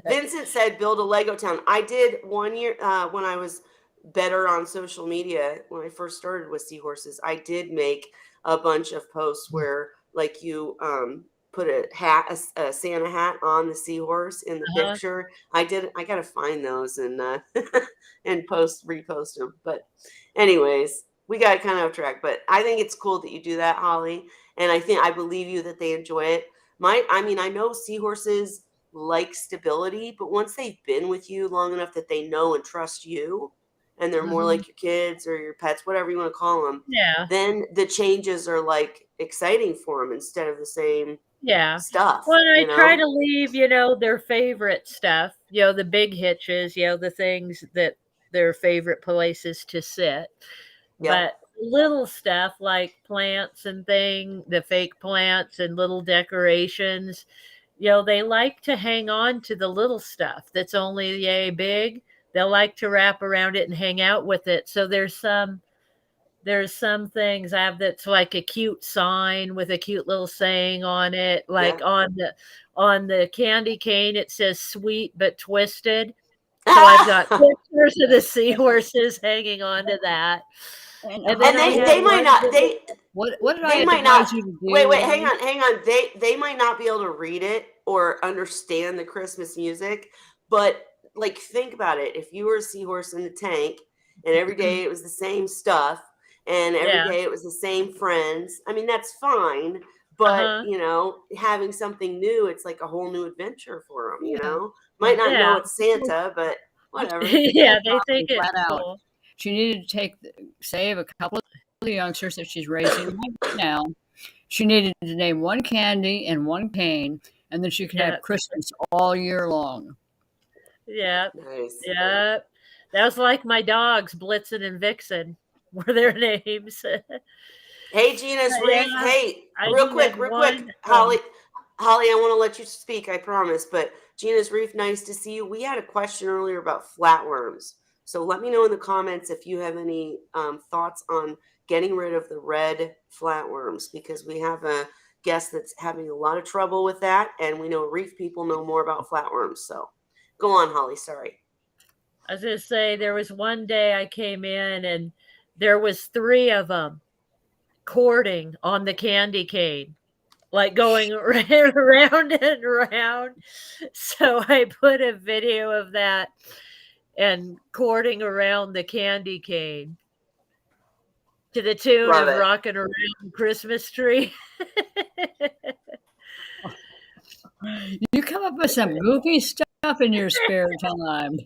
Speaker 1: Vincent said build a Lego town. I did one year when I was better on social media when I first started with seahorses. I did make a bunch of posts where like you put a Santa hat on the seahorse in the
Speaker 3: Uh-huh.
Speaker 1: picture. I gotta find those and and repost them. But anyways, we got kind of off track. But I think it's cool that you do that, Holly. And I believe you that they enjoy it. I know seahorses like stability, but once they've been with you long enough that they know and trust you, and they're more
Speaker 5: Mhm.
Speaker 1: like your kids or your pets, whatever you want to call them,
Speaker 3: Yeah.
Speaker 1: then the changes are like exciting for them instead of the same stuff.
Speaker 3: Well, I
Speaker 1: you know?
Speaker 3: try to leave, their favorite stuff, the big hitches, the things that their favorite places to sit.
Speaker 1: Yep.
Speaker 3: But little stuff like plants and the fake plants and little decorations, they like to hang on to the little stuff that's only yay big. They'll like to wrap around it and hang out with it. So there's some things I have that's like a cute sign with a cute little saying on it. Like
Speaker 1: Yeah.
Speaker 3: on the candy cane, it says sweet but twisted. So I've got pictures of the seahorses hanging onto that.
Speaker 5: And
Speaker 3: then
Speaker 1: they might not
Speaker 5: what did I
Speaker 1: they might not
Speaker 5: advise you to do?
Speaker 1: wait, hang on. They might not be able to read it or understand the Christmas music, but like think about it. If you were a seahorse in the tank and every day it was the same stuff and every day it was the same friends, I mean that's fine. But having something new, it's like a whole new adventure for them. Might not know it's Santa, but whatever.
Speaker 3: Yeah, they think it's
Speaker 5: flat out.
Speaker 3: cool.
Speaker 5: She needed to save a couple of the youngsters that she's raising right now. She needed to name one candy and one cane, and then she could have Christmas all year long.
Speaker 3: Yeah.
Speaker 1: Nice.
Speaker 3: Yeah. That was like my dogs, Blitzen and Vixen, were their names.
Speaker 1: Hey, Gina's Reef.
Speaker 3: Yeah,
Speaker 1: Hey,
Speaker 3: I
Speaker 1: real
Speaker 3: do
Speaker 1: quick,
Speaker 3: have one.
Speaker 1: Holly, I want to let you speak, I promise. But Gina's Reef, nice to see you. We had a question earlier about flatworms. So let me know in the comments if you have any thoughts on getting rid of the red flatworms, because we have a guest that's having a lot of trouble with that. And we know reef people know more about flatworms. So go on, Holly. Sorry.
Speaker 3: I was going to say, there was one day I came in and there was 3 of them courting on the candy cane, like going around and around. So I put a video of that and courting around the candy cane to the tune
Speaker 1: Love
Speaker 3: of
Speaker 1: it.
Speaker 3: Rockin' Around Christmas Tree.
Speaker 5: You come up with some goofy stuff in your spare time.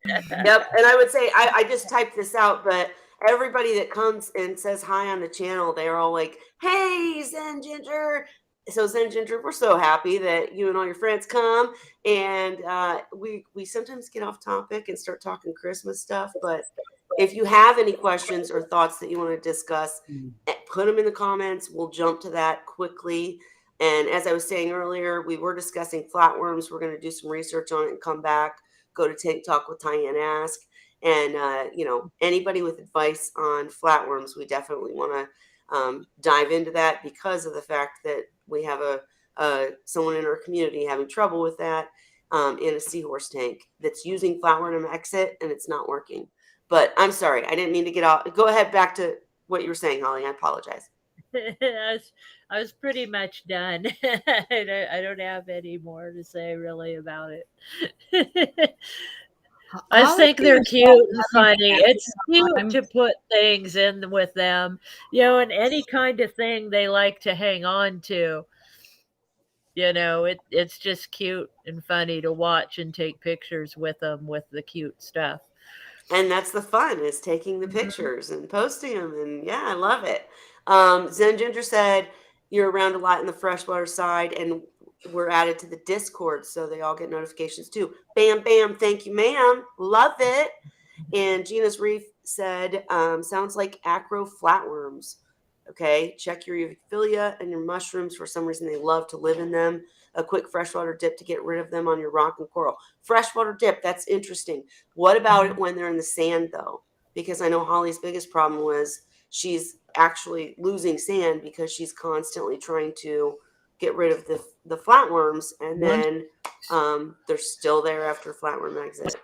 Speaker 1: Yep. And I would say, I just typed this out, but everybody that comes and says hi on the channel, they're all like, hey, Zen Ginger. So Zen Ginger, we're so happy that you and all your friends come. And we sometimes get off topic and start talking Christmas stuff. But if you have any questions or thoughts that you want to discuss, put them in the comments. We'll jump to that quickly. And as I was saying earlier, we were discussing flatworms. We're going to do some research on it and come back. Go to Tank Talk with Tyann Ask. And, anybody with advice on flatworms, we definitely want to dive into that because of the fact that we have someone in our community having trouble with that in a seahorse tank that's using flatworm exit and it's not working. But I'm sorry, I didn't mean to get off. Go ahead back to what you were saying, Holly. I apologize.
Speaker 3: I was pretty much done. I don't have any more to say really about it. I just think they're cute and funny. It's cute to put things in with them, and any kind of thing they like to hang on to. It's just cute and funny to watch and take pictures with them with the cute stuff.
Speaker 1: And that's the fun, is taking the pictures and posting them. And yeah, I love it. Zen Ginger said, you're around a lot in the freshwater side and we're added to the Discord, so they all get notifications too. Bam, bam. Thank you, ma'am. Love it. And Gina's Reef said, sounds like acro flatworms. Okay, check your euphilia and your mushrooms. For some reason, they love to live in them. A quick freshwater dip to get rid of them on your rock and coral. Freshwater dip, that's interesting. What about it when they're in the sand, though? Because I know Holly's biggest problem was she's actually losing sand because she's constantly trying to get rid of the flatworms, and then they're still there after flatworm exit.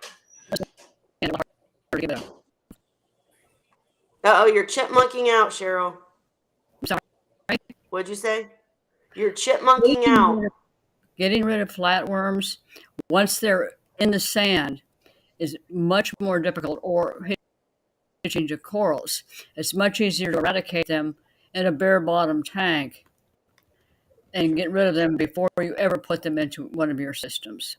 Speaker 1: Uh-oh, you're chipmunking out, Cheryl.
Speaker 5: Sorry.
Speaker 1: What'd you say? You're chipmunking out.
Speaker 5: Getting rid of flatworms once they're in the sand is much more difficult, or hitching to corals. It's much easier to eradicate them in a bare bottom tank and get rid of them before you ever put them into one of your systems.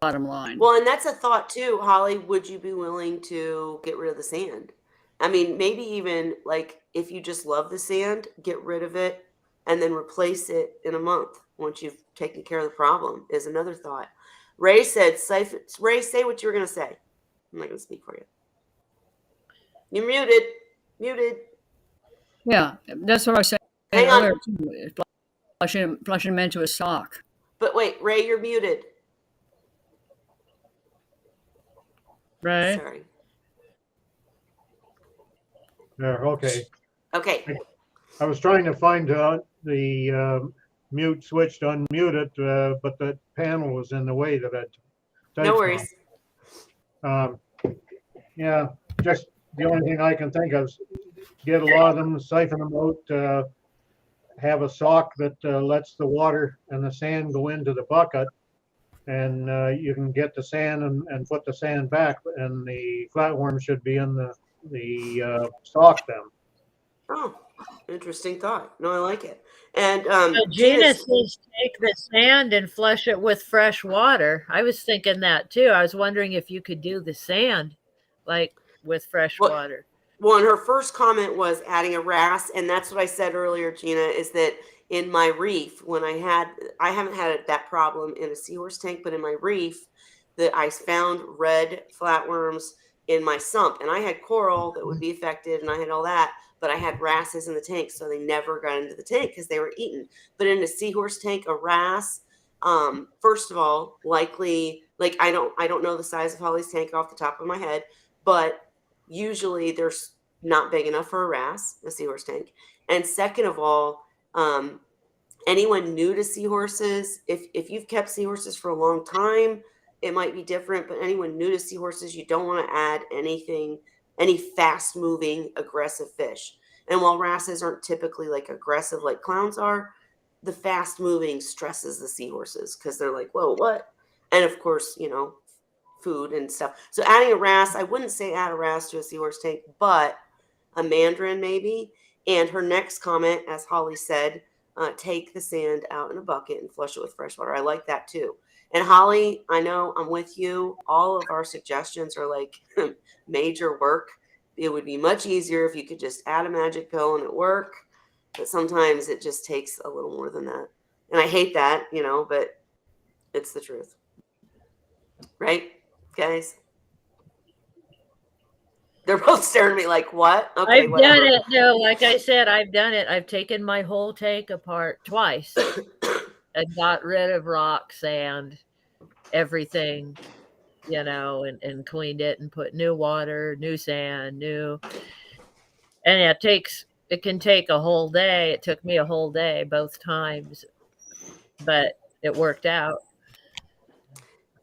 Speaker 5: Bottom line.
Speaker 1: Well, and that's a thought too, Holly. Would you be willing to get rid of the sand? I mean, maybe even like if you just love the sand, get rid of it and then replace it in a month once you've taken care of the problem, is another thought. Ray said, Ray, say what you were going to say. I'm not going to speak for you. You're muted. Muted.
Speaker 5: Yeah, that's what I was saying
Speaker 1: Hang on.
Speaker 5: earlier too. Flushing them into a sock.
Speaker 1: But wait, Ray, you're muted.
Speaker 5: Right.
Speaker 1: Sorry.
Speaker 2: Okay.
Speaker 1: Okay.
Speaker 2: I was trying to find the mute switch to unmute it, but the panel was in the way that I
Speaker 1: No worries.
Speaker 2: Yeah, just the only thing I can think of is get a lot of them, siphon them out, have a sock that lets the water and the sand go into the bucket, and you can get the sand and put the sand back, and the flatworm should be in the sock then.
Speaker 1: Oh, interesting thought. No, I like it. And
Speaker 3: Gina says take the sand and flush it with fresh water. I was thinking that too. I was wondering if you could do the sand like with fresh water.
Speaker 1: Well, and her first comment was adding a RAS, and that's what I said earlier, Gina, is that in my reef, when I haven't had that problem in a seahorse tank, but in my reef, that I found red flatworms in my sump, and I had coral that would be affected, and I had all that, but I had wrasses in the tank, so they never got into the tank because they were eaten. But in a seahorse tank, a wrasse, first of all, likely, like I don't know the size of Holly's tank off the top of my head, but usually there's not big enough for a wrasse, a seahorse tank. And second of all, anyone new to seahorses, if you've kept seahorses for a long time, it might be different, but anyone new to seahorses, you don't want to add any fast moving aggressive fish. And while wrasses aren't typically like aggressive like clowns are, the fast moving stresses the seahorses because they're like, whoa, what? And of course, food and stuff. So adding a wrasse, I wouldn't say add a wrasse to a seahorse tank, but a mandarin maybe. And her next comment, as Holly said, take the sand out in a bucket and flush it with fresh water. I like that too. And Holly, I know I'm with you. All of our suggestions are like major work. It would be much easier if you could just add a magic pill and it work. But sometimes it just takes a little more than that. And I hate that, but it's the truth. Right, guys? They're both staring at me like, what? Okay,
Speaker 3: I've
Speaker 1: whatever.
Speaker 3: done it. No, like I said, I've done it. I've taken my whole tank apart twice and got rid of rock, sand, everything, and cleaned it and put new water, new sand, and it can take a whole day. It took me a whole day both times, but it worked out.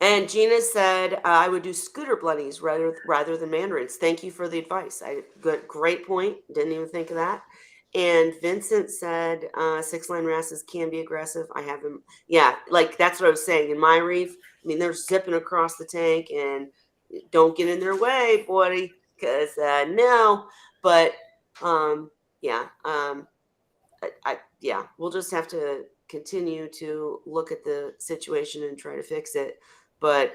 Speaker 1: And Gina said, I would do scooter bloodies rather than mandarins. Thank you for the advice. Great point. Didn't even think of that. And Vincent said, 6-line wrasses can be aggressive. I have them. Yeah, like that's what I was saying. In my reef, I mean, they're zipping across the tank and don't get in their way, boy, because no. But yeah, we'll just have to continue to look at the situation and try to fix it. But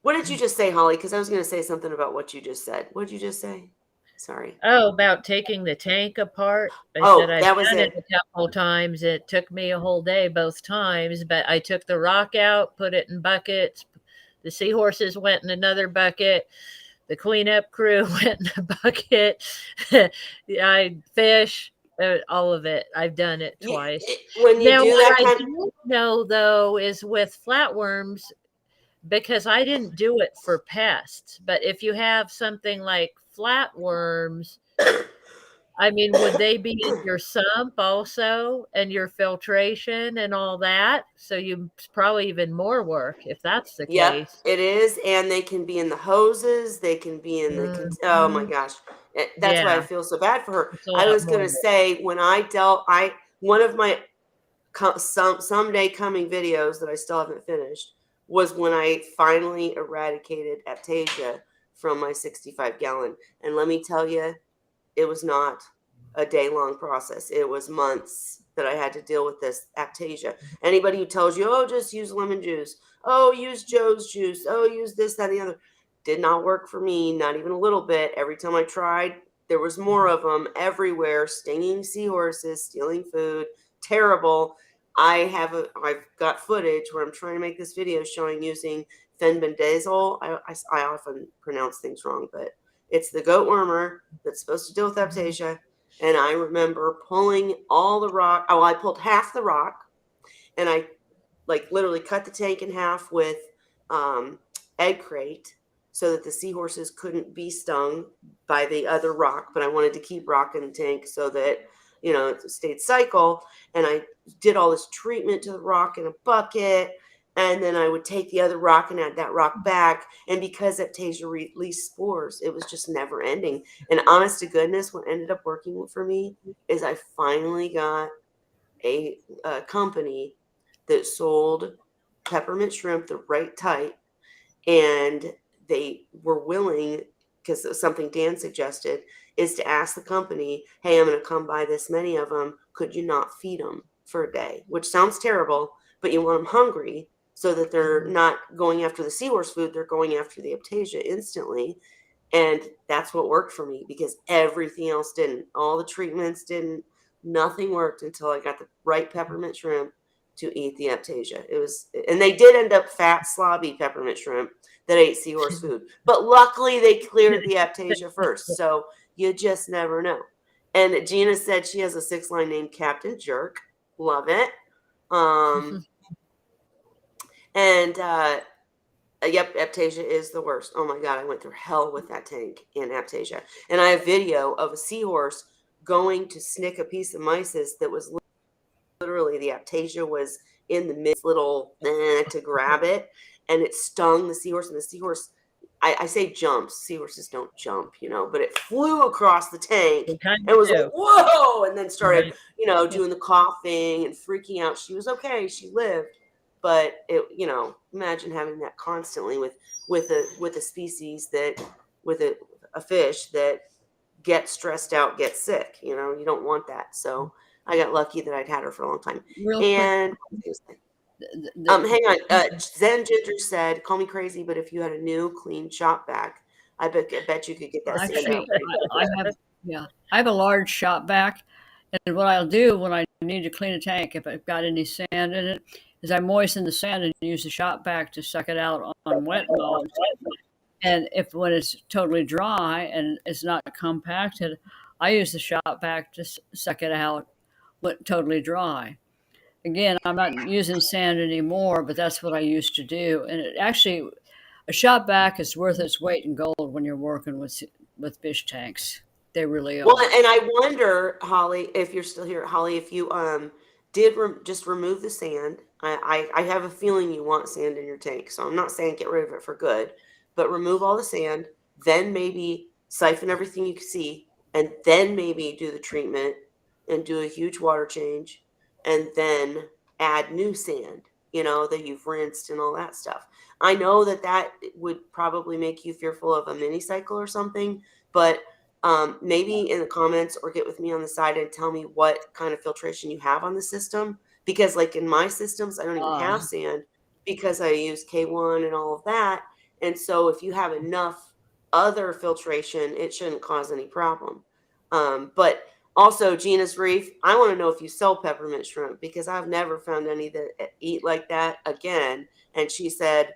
Speaker 1: what did you just say, Holly? Because I was going to say something about what you just said. What did you just say? Sorry.
Speaker 3: Oh, about taking the tank apart. Said I've done it a couple times. It took me a whole day both times, but I took the rock out, put it in buckets. The seahorses went in another bucket. The cleanup crew went in a bucket. I fish. All of it. I've done it twice.
Speaker 1: When you
Speaker 3: now,
Speaker 1: do
Speaker 3: what
Speaker 1: that,
Speaker 3: I don't know though is with flatworms, because I didn't do it for pests. But if you have something like flatworms, I mean, would they be in your sump also and your filtration and all that? So you probably even more work if that's the case.
Speaker 1: It is. And they can be in the hoses. They can be in the, oh my gosh. That's why I feel so bad for her. I was going to say when I one of my someday coming videos that I still haven't finished was when I finally eradicated Aptasia from my 65-gallon. And let me tell you, it was not a day-long process. It was months that I had to deal with this Aptasia. Anybody who tells you, oh, just use lemon juice. Oh, use Joe's juice. Oh, use this, that, and the other. Did not work for me, not even a little bit. Every time I tried, there was more of them everywhere, stinging seahorses, stealing food, terrible. I've got footage where I'm trying to make this video showing using fenbendazole. I often pronounce things wrong, but it's the goat wormer that's supposed to deal with aptasia. And I remember pulling all the rock. Oh, I pulled half the rock, and I like literally cut the tank in half with egg crate so that the seahorses couldn't be stung by the other rock. But I wanted to keep rock in the tank so that, you know, it stayed cycle. And I did all this treatment to the rock in a bucket. And then I would take the other rock and add that rock back. And because aptasia released spores, it was just never ending. And honest to goodness, what ended up working for me is I finally got a company that sold peppermint shrimp the right type, and they were willing, because it was something Dan suggested, is to ask the company, hey, I'm going to come buy this many of them. Could you not feed them for a day? Which sounds terrible, but you want them hungry so that they're not going after the seahorse food. They're going after the aptasia instantly. And that's what worked for me, because everything else didn't. All the treatments didn't. Nothing worked until I got the right peppermint shrimp to eat the aptasia. It was, and they did end up fat, slobby peppermint shrimp that ate seahorse food. But luckily they cleared the aptasia first. So you just never know. And Gina said she has a 6-line named Captain Jerk. Love it. And yep, aptasia is the worst. Oh my God, I went through hell with that tank in aptasia. And I have video of a seahorse going to snick a piece of mysis that was literally, the aptasia was in the mid little to grab it, and it stung the seahorse. And the seahorse, I say jumps. Seahorses don't jump, you know, but it flew across the tank and was like, whoa, and then started, you know, doing the coughing and freaking out. She was okay. She lived. But it, you know, imagine having that constantly with a species that, with a fish that gets stressed out, gets sick. You know, you don't want that. So I got lucky that I'd had her for a long time.
Speaker 5: Real
Speaker 1: and
Speaker 5: quick,
Speaker 1: hang on. Zen Ginger said, "Call me crazy, but if you had a new clean shop vac, I bet you could get that sand
Speaker 5: actually,
Speaker 1: out."
Speaker 5: I have a large shop vac, and what I'll do when I need to clean a tank, if I've got any sand in it, is I moisten the sand and use the shop vac to suck it out on wet modes. And if when it's totally dry and it's not compacted, I use the shop vac to suck it out when totally dry. Again, I'm not using sand anymore, but that's what I used to do. And it actually, a shop vac is worth its weight in gold when you're working with fish tanks. They really are.
Speaker 1: Well, and I wonder, Holly, if you're still here, Holly, if you did just remove the sand. I have a feeling you want sand in your tank, so I'm not saying get rid of it for good, but remove all the sand, then maybe siphon everything you can see, and then maybe do the treatment and do a huge water change, and then add new sand, you know, that you've rinsed and all that stuff. I know that would probably make you fearful of a mini cycle or something, but maybe in the comments or get with me on the side and tell me what kind of filtration you have on the system. Because like in my systems, I don't even have sand because I use K1 and all of that. And so if you have enough other filtration, it shouldn't cause any problem. But also, Gina's Reef, I want to know if you sell peppermint shrimp, because I've never found any that eat like that again. And she said,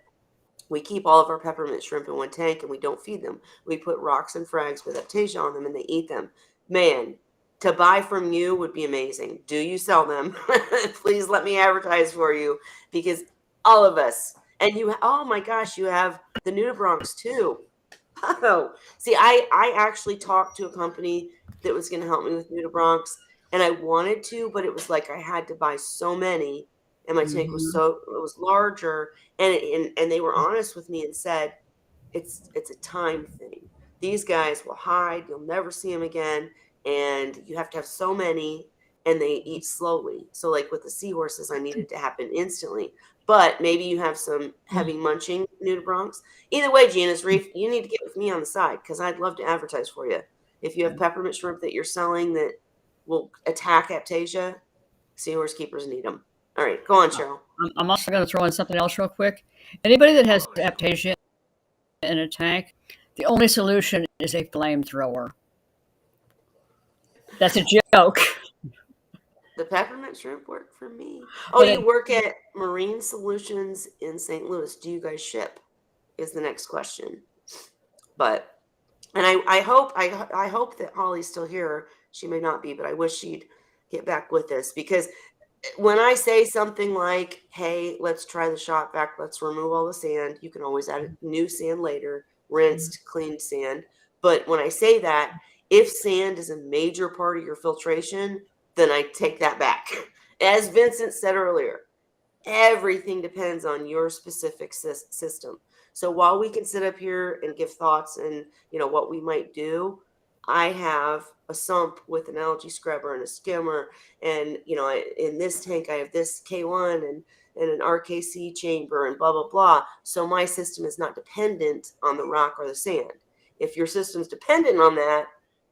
Speaker 1: we keep all of our peppermint shrimp in one tank and we don't feed them. We put rocks and frags with aptasia on them and they eat them. Man, to buy from you would be amazing. Do you sell them? Please let me advertise for you, because all of us, and you, oh my gosh, you have the nudibranchs too. Oh, see, I actually talked to a company that was going to help me with nudibranchs, and I wanted to, but it was like I had to buy so many, and my tank was it was larger, and they were honest with me and said it's a time thing. These guys will hide, you'll never see them again, and you have to have so many, and they eat slowly. So like with the seahorses, I needed to happen instantly. But maybe you have some heavy munching nudibranchs. Either way, Gina's Reef, you need to get with me on the side, because I'd love to advertise for you. If you have peppermint shrimp that you're selling that will attack aptasia, seahorse keepers need them. All right, go on, Cheryl.
Speaker 5: I'm also going to throw in something else real quick. Anybody that has aptasia in a tank, the only solution is a flamethrower. That's a joke.
Speaker 1: The peppermint shrimp work for me. Oh,
Speaker 5: But
Speaker 1: you work at Marine Solutions in St. Louis. Do you guys ship? Is the next question. But and I hope that Holly's still here. She may not be, but I wish she'd get back with us, because when I say something like, "Hey, let's try the shop vac, let's remove all the sand," you can always add new sand later, rinsed, cleaned sand. But when I say that, if sand is a major part of your filtration, then I take that back. As Vincent said earlier, everything depends on your specific system. So while we can sit up here and give thoughts and what we might do, I have a sump with an algae scrubber and a skimmer, and in this tank I have this K1 and an RKC chamber and blah blah blah. So my system is not dependent on the rock or the sand. If your system's dependent on that,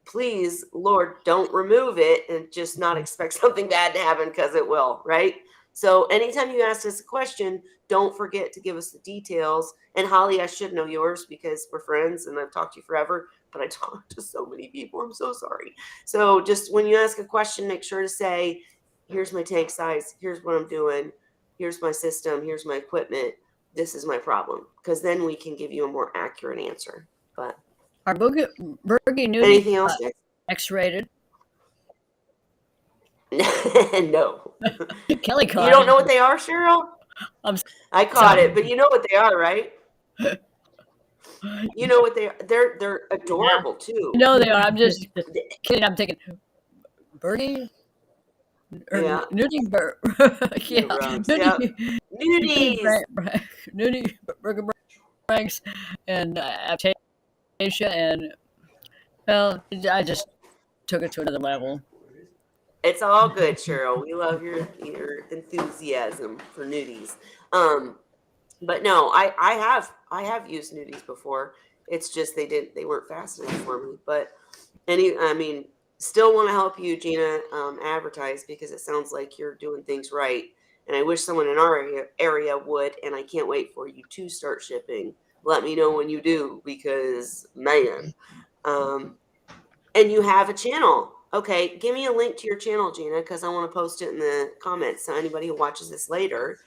Speaker 1: please, Lord, don't remove it and just not expect something bad to happen, because it will, right? So anytime you ask us a question, don't forget to give us the details. And Holly, I should know yours because we're friends and I've talked to you forever, but I talk to so many people. I'm so sorry. So just when you ask a question, make sure to say, here's my tank size, here's what I'm doing, here's my system, here's my equipment, this is my problem. Because then we can give you a more accurate answer. But
Speaker 5: are Bergie
Speaker 1: anything
Speaker 5: nudie
Speaker 1: else, guys?
Speaker 5: X-rated?
Speaker 1: No.
Speaker 5: Kelly caught
Speaker 1: You don't
Speaker 5: it.
Speaker 1: know what they are, Cheryl? I caught it, but you know what they are, right? You know what they are. They're adorable too.
Speaker 5: No, they are. I'm just kidding. I'm thinking Birdie or
Speaker 1: Yeah.
Speaker 5: nudie bird. Yeah,
Speaker 1: Nudie. Nudies.
Speaker 5: nudie burger Franks and Aptasia, and well, I just took it to another level.
Speaker 1: It's all good, Cheryl. We love your enthusiasm for nudies. But no, I have used nudies before. It's just they weren't fast enough for me. But still want to help you, Gina, advertise, because it sounds like you're doing things right. And I wish someone in our area would, and I can't wait for you to start shipping. Let me know when you do, because man. And you have a channel. Okay, give me a link to your channel, Gina, because I want to post it in the comments so anybody who watches this later,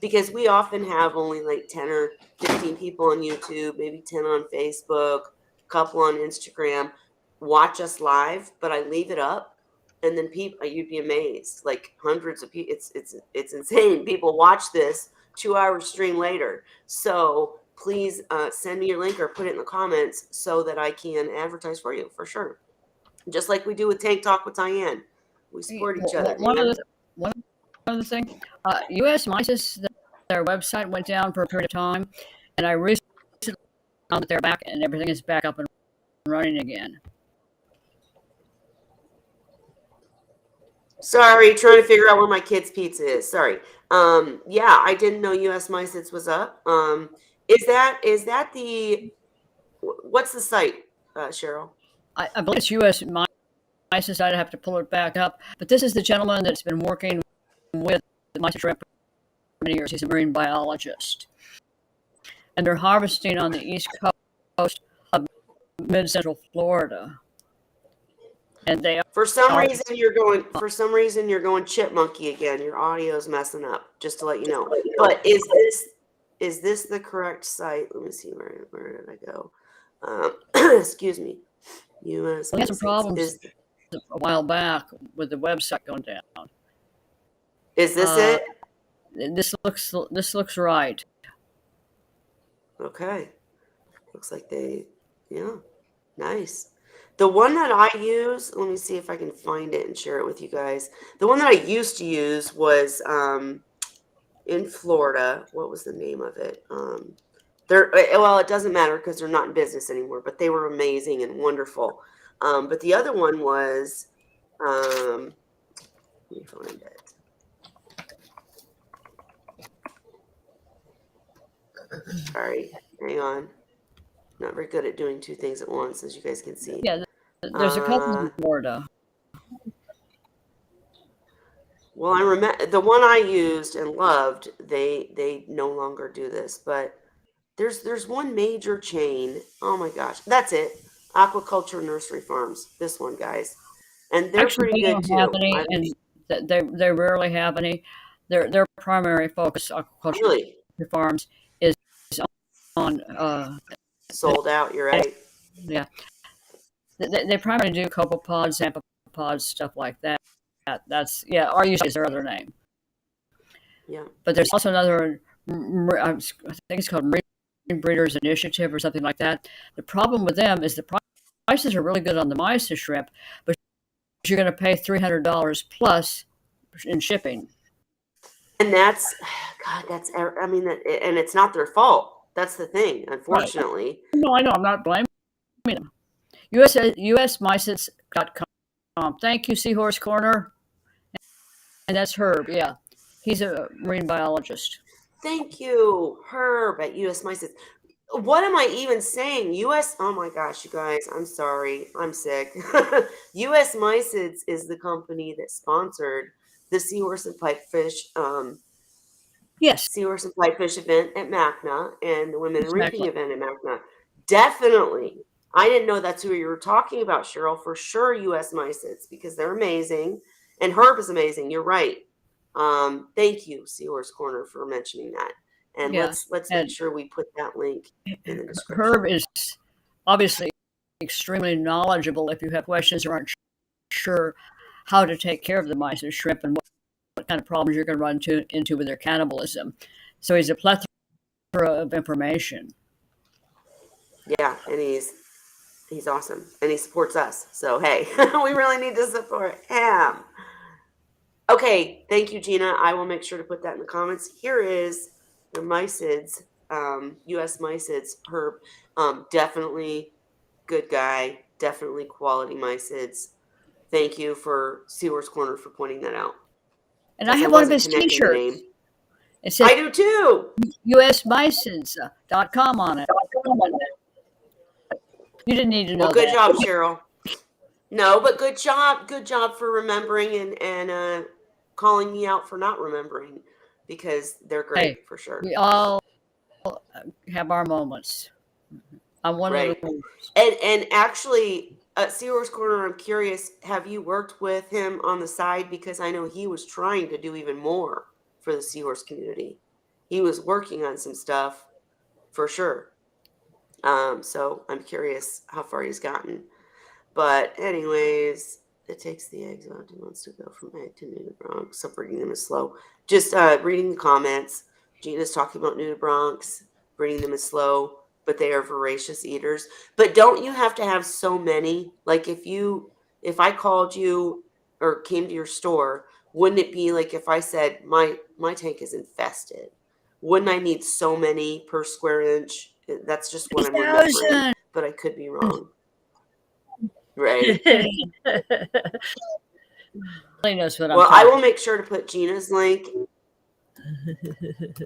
Speaker 1: because we often have only like 10 or 15 people on YouTube, maybe 10 on Facebook, a couple on Instagram watch us live, but I leave it up, and then you'd be amazed, like hundreds of people. It's insane. People watch this 2-hour stream later. So please send me your link or put it in the comments so that I can advertise for you, for sure. Just like we do with Tank Talk with Diane. We support each other.
Speaker 5: One other thing, U.S. Mises, their website went down for a period of time, and I recently found that they're back and everything is back up and running again.
Speaker 1: Sorry, trying to figure out where my kid's pizza is. Sorry. Yeah, I didn't know US MySits was up. Is that the what's the site, Cheryl?
Speaker 5: I believe it's U.S. Mises. I'd have to pull it back up, but this is the gentleman that's been working with Mises for many years. He's a marine biologist, and they're harvesting on the east coast of mid-central Florida. And they
Speaker 1: for some reason you're going chipmunky again. Your audio's messing up, just to let you know. But is this the correct site? Let me see, where did I go? Excuse me. US.
Speaker 5: We had some problems a while back with the website going down.
Speaker 1: Is this it?
Speaker 5: This looks right.
Speaker 1: Okay. Looks like nice. The one that I use, let me see if I can find it and share it with you guys. The one that I used to use was in Florida. What was the name of it? It doesn't matter because they're not in business anymore, but they were amazing and wonderful. But the other one was, let me find it. Sorry, hang on. Not very good at doing two things at once, as you guys can see.
Speaker 5: Yeah, there's a couple in Florida.
Speaker 1: Well, I remember the one I used and loved. They no longer do this, but there's one major chain. Oh my gosh, that's it. Aquaculture Nursery Farms. This one, guys. And they're
Speaker 5: Actually,
Speaker 1: pretty
Speaker 5: they
Speaker 1: good
Speaker 5: don't have
Speaker 1: too.
Speaker 5: any, and they rarely have any. Their primary focus, aquaculture
Speaker 1: Really
Speaker 5: farms, is on
Speaker 1: sold out. You're right.
Speaker 5: yeah. They primarily do copepods, amphipods, stuff like that. That's RUC is their other name.
Speaker 1: Yeah.
Speaker 5: But there's also another, I think it's called Marine Breeders Initiative or something like that. The problem with them is the prices are really good on the mysis shrimp, but you're going to pay $300 plus in shipping.
Speaker 1: And that's, God, I mean, and it's not their fault. That's the thing, unfortunately.
Speaker 5: Right. No, I know. I'm not blaming them. USMysids.com. Thank you, Seahorse Corner. And that's Herb. Yeah. He's a marine biologist.
Speaker 1: Thank you, Herb at US Mysids. What am I even saying? Oh my gosh, you guys, I'm sorry. I'm sick. US Mysids is the company that sponsored the Seahorse and Pipefish
Speaker 5: Yes.
Speaker 1: Seahorse and Pipefish event at MACNA and the Women in
Speaker 5: Exactly.
Speaker 1: Reefing event at MACNA. Definitely. I didn't know that's who you were talking about, Cheryl. For sure, US Mysids, because they're amazing. And Herb is amazing. You're right. Thank you, Seahorse Corner, for mentioning that. And
Speaker 5: Yeah.
Speaker 1: let's make sure we put that link in the description.
Speaker 5: Herb is obviously extremely knowledgeable if you have questions or aren't sure how to take care of the mysis shrimp and what kind of problems you're going to run into with their cannibalism. So he's a plethora of information.
Speaker 1: Yeah, and he's awesome. And he supports us. So hey, we really need to support him. Okay, thank you, Gina. I will make sure to put that in the comments. Here is the mysids, US mysids, Herb. Definitely good guy, definitely quality mysids. Thank you for Seahorse Corner for pointing that out.
Speaker 5: And I have one of his t-shirts. It says,
Speaker 1: I do too.
Speaker 5: USMysids.com on it. You didn't need to know
Speaker 1: good
Speaker 5: that.
Speaker 1: Job, Cheryl. No, but good job for remembering and calling me out for not remembering, because they're great for sure.
Speaker 5: We all have our moments. I'm one of those.
Speaker 1: And actually, Seahorse Corner, I'm curious, have you worked with him on the side? Because I know he was trying to do even more for the Seahorse community. He was working on some stuff for sure. So I'm curious how far he's gotten. But anyways, it takes the eggs about 2 months to go from egg to nudibranch. So breeding them is slow. Just reading the comments. Gina's talking about nudibranchs. Breeding them is slow, but they are voracious eaters. But don't you have to have so many? Like if I called you or came to your store, wouldn't it be like if I said my tank is infested? Wouldn't I need so many per square inch? That's just what I'm remembering, but I could be wrong. Right. Well, I will make sure to put Gina's link.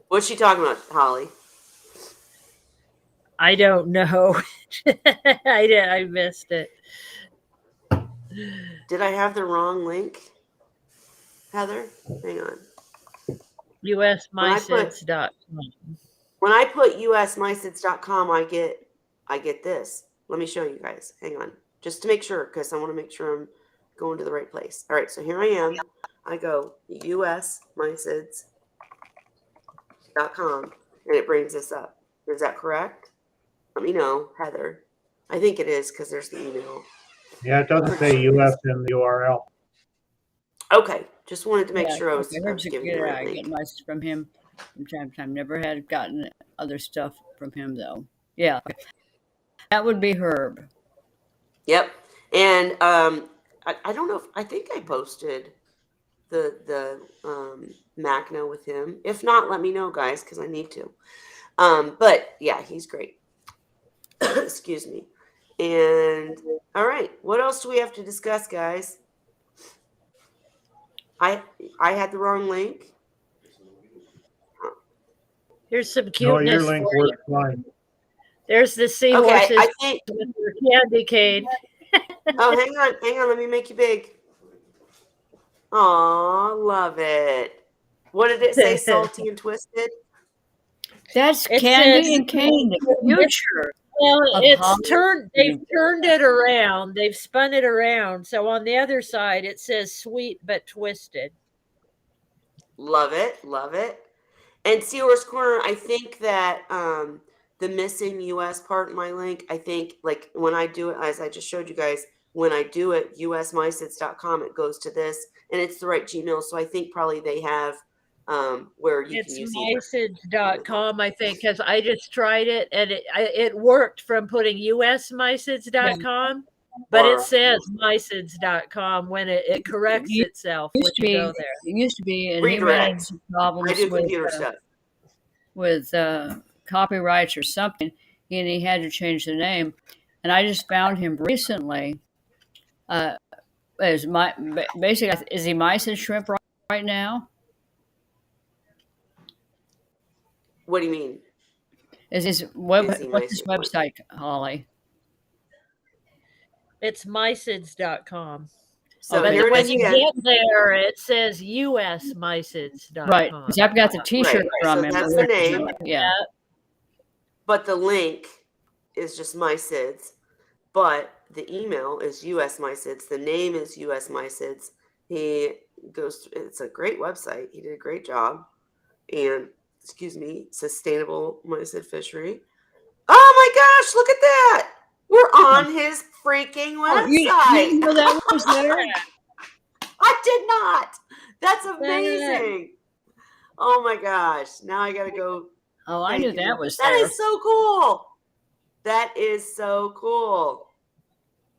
Speaker 1: What's she talking about, Holly?
Speaker 3: I don't know. I missed it.
Speaker 1: Did I have the wrong link, Heather? Hang on.
Speaker 3: USMysids.com.
Speaker 1: When I put USMysids.com, I get this. Let me show you guys. Hang on. Just to make sure, because I want to make sure I'm going to the right place. All right, so here I am. I go USMysids.com, and it brings this up. Is that correct? Let me know, Heather. I think it is, because there's the email.
Speaker 2: Yeah, it doesn't say US in the URL.
Speaker 1: Okay, just wanted to make sure I was giving you the right link.
Speaker 5: I get mysis from him from time to time. Never had gotten other stuff from him, though. Yeah, that would be Herb.
Speaker 1: Yep. And I don't know if I think I posted the MACNA with him. If not, let me know, guys, because I need to. But yeah, he's great. Excuse me. And all right, what else do we have to discuss, guys? I had the wrong link.
Speaker 3: Here's some cuteness.
Speaker 2: No, your link works fine.
Speaker 3: There's the seahorses
Speaker 1: I think
Speaker 3: with their candy cane.
Speaker 1: Oh, hang on. Let me make you big. Aw, love it. What did it say? Salty and twisted?
Speaker 5: That's Candy and Cane, the future.
Speaker 3: Well,
Speaker 5: of
Speaker 3: it's
Speaker 5: Holly.
Speaker 3: turned. They've turned it around. They've spun it around. So on the other side, it says "sweet but twisted."
Speaker 1: Love it. Love it. And Seahorse Corner, I think that the missing US part in my link, I think like when I do it, as I just showed you guys, when I do it, usmysits.com, it goes to this and it's the right Gmail. So I think probably they have where you can
Speaker 3: It's
Speaker 1: use either.
Speaker 3: mysage.com, I think, because I just tried it and it worked from putting usmysage.com, but it
Speaker 1: Or
Speaker 3: says mysage.com when it corrects
Speaker 5: It
Speaker 3: itself
Speaker 5: used
Speaker 3: when
Speaker 5: to
Speaker 3: you
Speaker 5: be.
Speaker 3: go there.
Speaker 5: It used to be, and he ran
Speaker 1: redirect.
Speaker 5: into
Speaker 1: I
Speaker 5: problems
Speaker 1: do computer stuff.
Speaker 5: with copyrights or something, and he had to change the name. And I just found him recently. As my basically, is he mice and shrimp right now?
Speaker 1: What do you mean?
Speaker 5: Is his
Speaker 1: Is he
Speaker 5: what's
Speaker 1: my
Speaker 5: his website, Holly?
Speaker 3: It's mysage.com.
Speaker 1: So
Speaker 3: But
Speaker 1: here it
Speaker 3: when
Speaker 1: is
Speaker 3: you
Speaker 1: again.
Speaker 3: get there, it says
Speaker 5: Right,
Speaker 3: usmysage.com.
Speaker 5: because I've got the T-shirt
Speaker 1: Right.
Speaker 5: from
Speaker 1: So
Speaker 5: him
Speaker 1: that's the name.
Speaker 5: originally. Yeah,
Speaker 1: But the link is just MySids. But the email is US MySids. The name is US MySids. He goes, it's a great website. He did a great job. And, excuse me, sustainable MySid fishery. Oh my gosh, look at that. We're on his freaking
Speaker 5: Oh, you
Speaker 1: website.
Speaker 5: didn't know that was there?
Speaker 1: I did not. That's
Speaker 3: That-
Speaker 1: amazing. Oh my gosh. Now I got to go.
Speaker 5: Oh, I
Speaker 1: Thank
Speaker 5: knew
Speaker 1: you.
Speaker 5: that was
Speaker 1: That
Speaker 5: there.
Speaker 1: is so cool. That is so cool.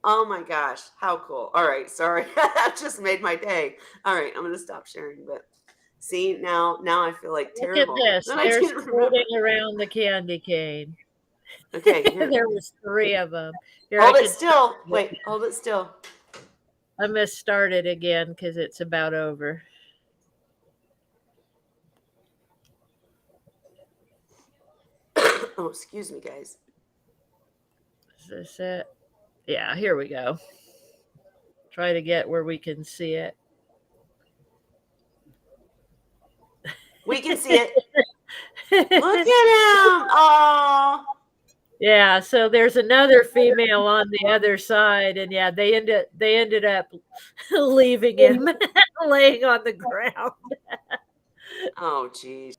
Speaker 1: Oh my gosh, how cool. All right, sorry. That just made my day. All right, I'm going to stop sharing, but see, now I feel like
Speaker 3: Look at
Speaker 1: terrible.
Speaker 3: this.
Speaker 1: Then I
Speaker 3: There's
Speaker 1: didn't remember.
Speaker 3: floating around the candy cane.
Speaker 1: Okay, here.
Speaker 3: There was 3 of them. Here,
Speaker 1: Hold
Speaker 3: I
Speaker 1: it
Speaker 3: could,
Speaker 1: still. Wait, hold it still.
Speaker 3: I'm going to start it again because it's about over.
Speaker 1: Oh, excuse me, guys.
Speaker 3: Is this it? Yeah, here we go. Try to get where we can see it.
Speaker 1: We can see it. Look at him. Oh.
Speaker 3: Yeah, so there's another female on the other side, and yeah, they ended up leaving him laying on the ground.
Speaker 1: Oh, geez.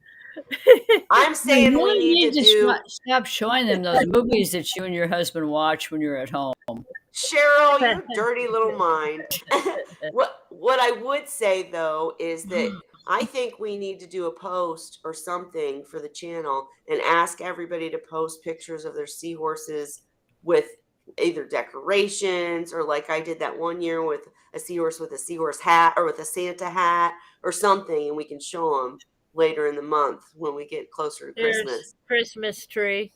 Speaker 1: I'm
Speaker 5: You
Speaker 1: saying we
Speaker 5: really
Speaker 1: need to do.
Speaker 5: stop showing them those movies that you and your husband watch when you're at home.
Speaker 1: Cheryl, you dirty little mind. What I would say though is that I think we need to do a post or something for the channel and ask everybody to post pictures of their seahorses with either decorations or like I did that one year with a seahorse hat or with a Santa hat or something, and we can show them later in the month when we get closer to
Speaker 3: There's
Speaker 1: Christmas.
Speaker 3: Christmas tree.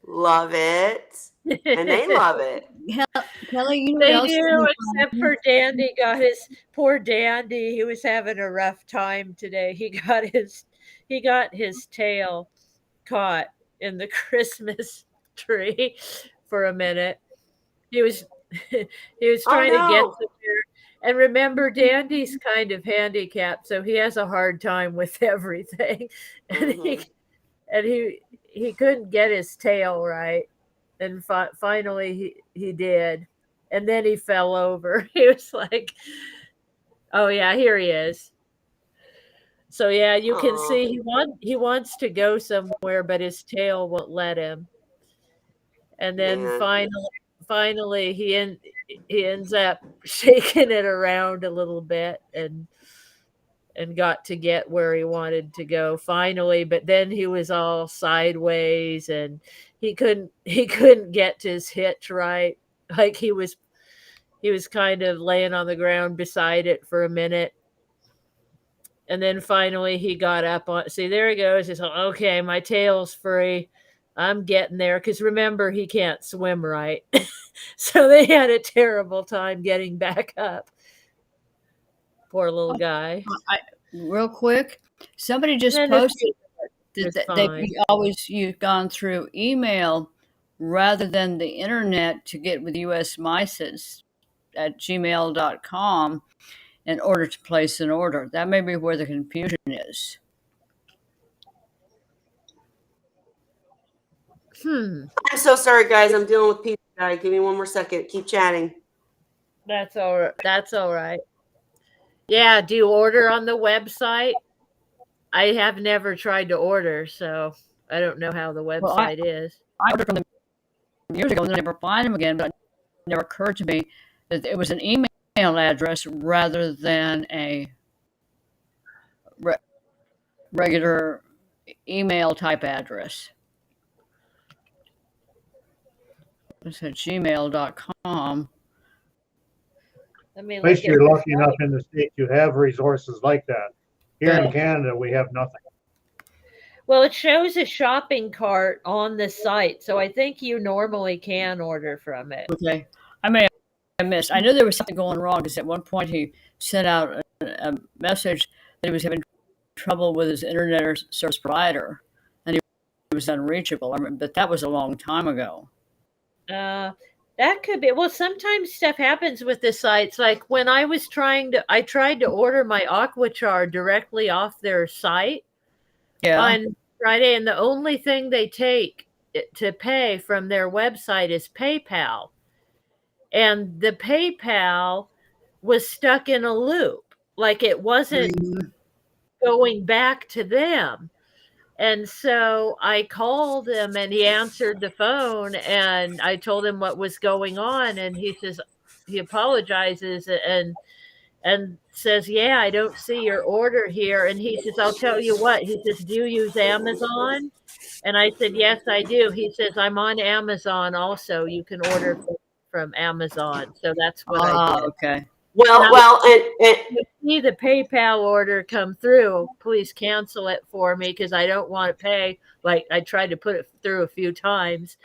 Speaker 1: Love it. And they love it.
Speaker 5: Kelly, you know what
Speaker 3: They
Speaker 5: else?
Speaker 3: do, except for Dandy got his poor Dandy. He was having a rough time today. He got his tail caught in the Christmas tree for a minute. He was he was
Speaker 1: Oh
Speaker 3: trying to get
Speaker 1: no.
Speaker 3: somewhere. And remember, Dandy's kind of handicapped, so he has a hard time with everything. And
Speaker 1: Mhm.
Speaker 3: he couldn't get his tail right, and finally he did, and then he fell over. He was like, "Oh yeah, here he is." So yeah, you can
Speaker 1: Aw,
Speaker 3: see he wants to go somewhere, but his tail won't let him. And then
Speaker 1: man.
Speaker 3: finally he ends up shaking it around a little bit and got to get where he wanted to go finally, but then he was all sideways and he couldn't get his hitch right. Like he was kind of laying on the ground beside it for a minute. And then finally he got up on, see, there he goes. He's like, okay, my tail's free. I'm getting there. Because remember, he can't swim right. So they had a terrible time getting back up. Poor little guy.
Speaker 5: Real quick, somebody just
Speaker 3: And then
Speaker 5: posted
Speaker 3: it's
Speaker 5: that
Speaker 3: fine.
Speaker 5: you've gone through email rather than the internet to get with US Mices at gmail.com in order to place an order. That may be where the confusion is.
Speaker 3: Hmm.
Speaker 1: I'm so sorry, guys. I'm dealing with pizza guy. Give me one more second. Keep chatting.
Speaker 3: That's all right. That's all right. Yeah, do you order on the website? I have never tried to order, so I don't know how the
Speaker 5: Well,
Speaker 3: website is.
Speaker 5: I ordered from them years ago and then I never find them again, but it never occurred to me that it was an email address rather than a re- regular email type address. It's at gmail.com.
Speaker 3: Let me
Speaker 2: At
Speaker 3: look
Speaker 2: least
Speaker 3: at
Speaker 2: you're
Speaker 3: this.
Speaker 2: lucky enough in the States, you have resources like that. Here in
Speaker 5: Good.
Speaker 2: Canada, we have nothing.
Speaker 3: Well, it shows a shopping cart on the site, so I think you normally can order from it.
Speaker 5: Okay. I may have missed. I knew there was something going wrong because at one point he sent out a message that he was having trouble with his internet service provider and he was unreachable. But that was a long time ago.
Speaker 3: Uh, that could be. Well, sometimes stuff happens with the sites. Like when I tried to order my Aquachar directly off their site
Speaker 5: Yeah.
Speaker 3: on Friday, and the only thing they take to pay from their website is PayPal. And the PayPal was stuck in a loop. Like it wasn't going back to them. And so I called him and he answered the phone and I told him what was going on and he says he apologizes and says, "Yeah, I don't see your order here." And he says, "I'll tell you what." He says, "Do you use Amazon?" And I said, "Yes, I do." He says, "I'm on Amazon also. You can order from Amazon." So that's what I did.
Speaker 5: Okay.
Speaker 3: And I
Speaker 1: Well,
Speaker 3: you see the PayPal order come through, please cancel it for me because I don't want to pay. Like I tried to put it through a few times.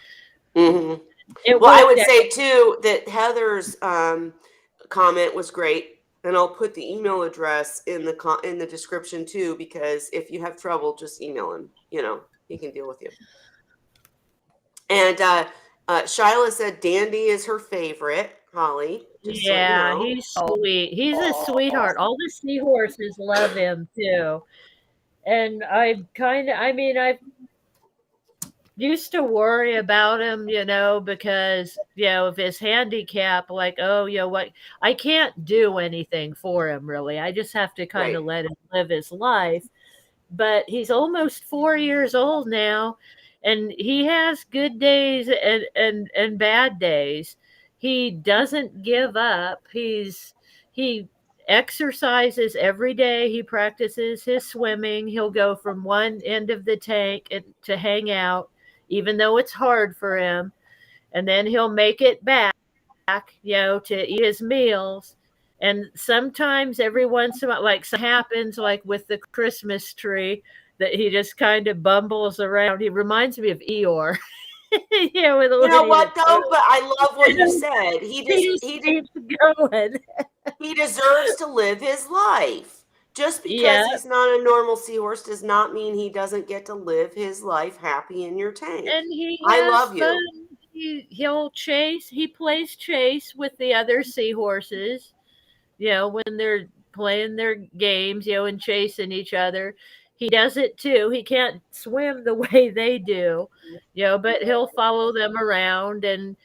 Speaker 1: mhm.
Speaker 3: It
Speaker 1: Well, I
Speaker 3: worked
Speaker 1: would
Speaker 3: out.
Speaker 1: say too that Heather's comment was great, and I'll put the email address in the description too, because if you have trouble, just email him. You know, he can deal with you. And Shyla said Dandy is her favorite. Holly, just to let you
Speaker 3: Yeah,
Speaker 1: know.
Speaker 3: he's sweet. He's a sweetheart. All the seahorses love him too. And I used to worry about him, because, of his handicap, like, oh, what I can't do anything for him really. I just have to kind
Speaker 1: Right.
Speaker 3: of let him live his life. But he's almost 4 years old now, and he has good days and bad days. He doesn't give up. He exercises every day. He practices his swimming. He'll go from one end of the tank to hang out, even though it's hard for him, and then he'll make it back, to eat his meals. And sometimes every once in a while, like happens like with the Christmas tree, that he just kind of bumbles around. He reminds me of Eeyore. With
Speaker 1: You know
Speaker 3: Winnie the
Speaker 1: what though?
Speaker 3: Pooh.
Speaker 1: But I love what you said.
Speaker 3: He just keeps going.
Speaker 1: He deserves to live his life. Just because
Speaker 3: Yeah,
Speaker 1: he's not a normal seahorse does not mean he doesn't get to live his life happy in your tank.
Speaker 3: and he
Speaker 1: I
Speaker 3: has
Speaker 1: love
Speaker 3: fun.
Speaker 1: you.
Speaker 3: He plays chase with the other seahorses, when they're playing their games, and chasing each other. He does it too. He can't swim the way they do, but he'll follow them around and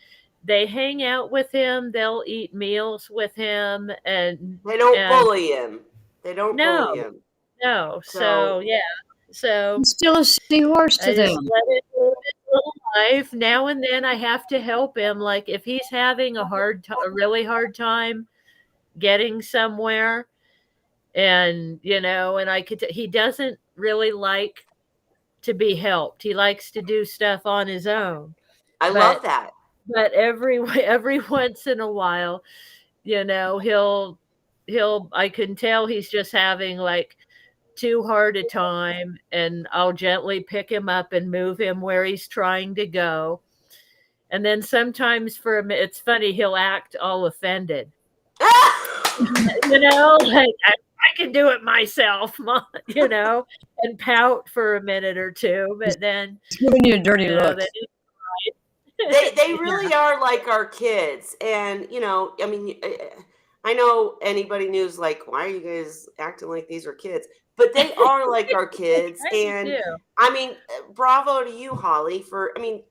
Speaker 3: they hang out with him. They'll eat meals with him
Speaker 1: They don't
Speaker 3: and
Speaker 1: bully him. They don't bully
Speaker 3: no,
Speaker 1: him.
Speaker 3: no. So,
Speaker 1: So
Speaker 3: yeah. So
Speaker 5: He's still a seahorse to
Speaker 3: I just
Speaker 5: them.
Speaker 3: let it live his little life. Now and then I have to help him. Like if he's having a really hard time getting somewhere, and I could he doesn't really like to be helped. He likes to do stuff on his own.
Speaker 1: I love
Speaker 3: But
Speaker 1: that.
Speaker 3: every once in a while, he'll I can tell he's just having like too hard a time, and I'll gently pick him up and move him where he's trying to go. And then sometimes for a minute, it's funny, he'll act all offended. Like I can do it myself, Mom, and pout for a minute or two, but then,
Speaker 5: He's giving you a dirty look.
Speaker 3: then
Speaker 1: They
Speaker 3: yeah.
Speaker 1: really are like our kids, and I mean, I know anybody who's like, why are you guys acting like these are kids? but they are like our kids.
Speaker 3: I do
Speaker 1: And
Speaker 3: too.
Speaker 1: I mean, bravo to you, Holly,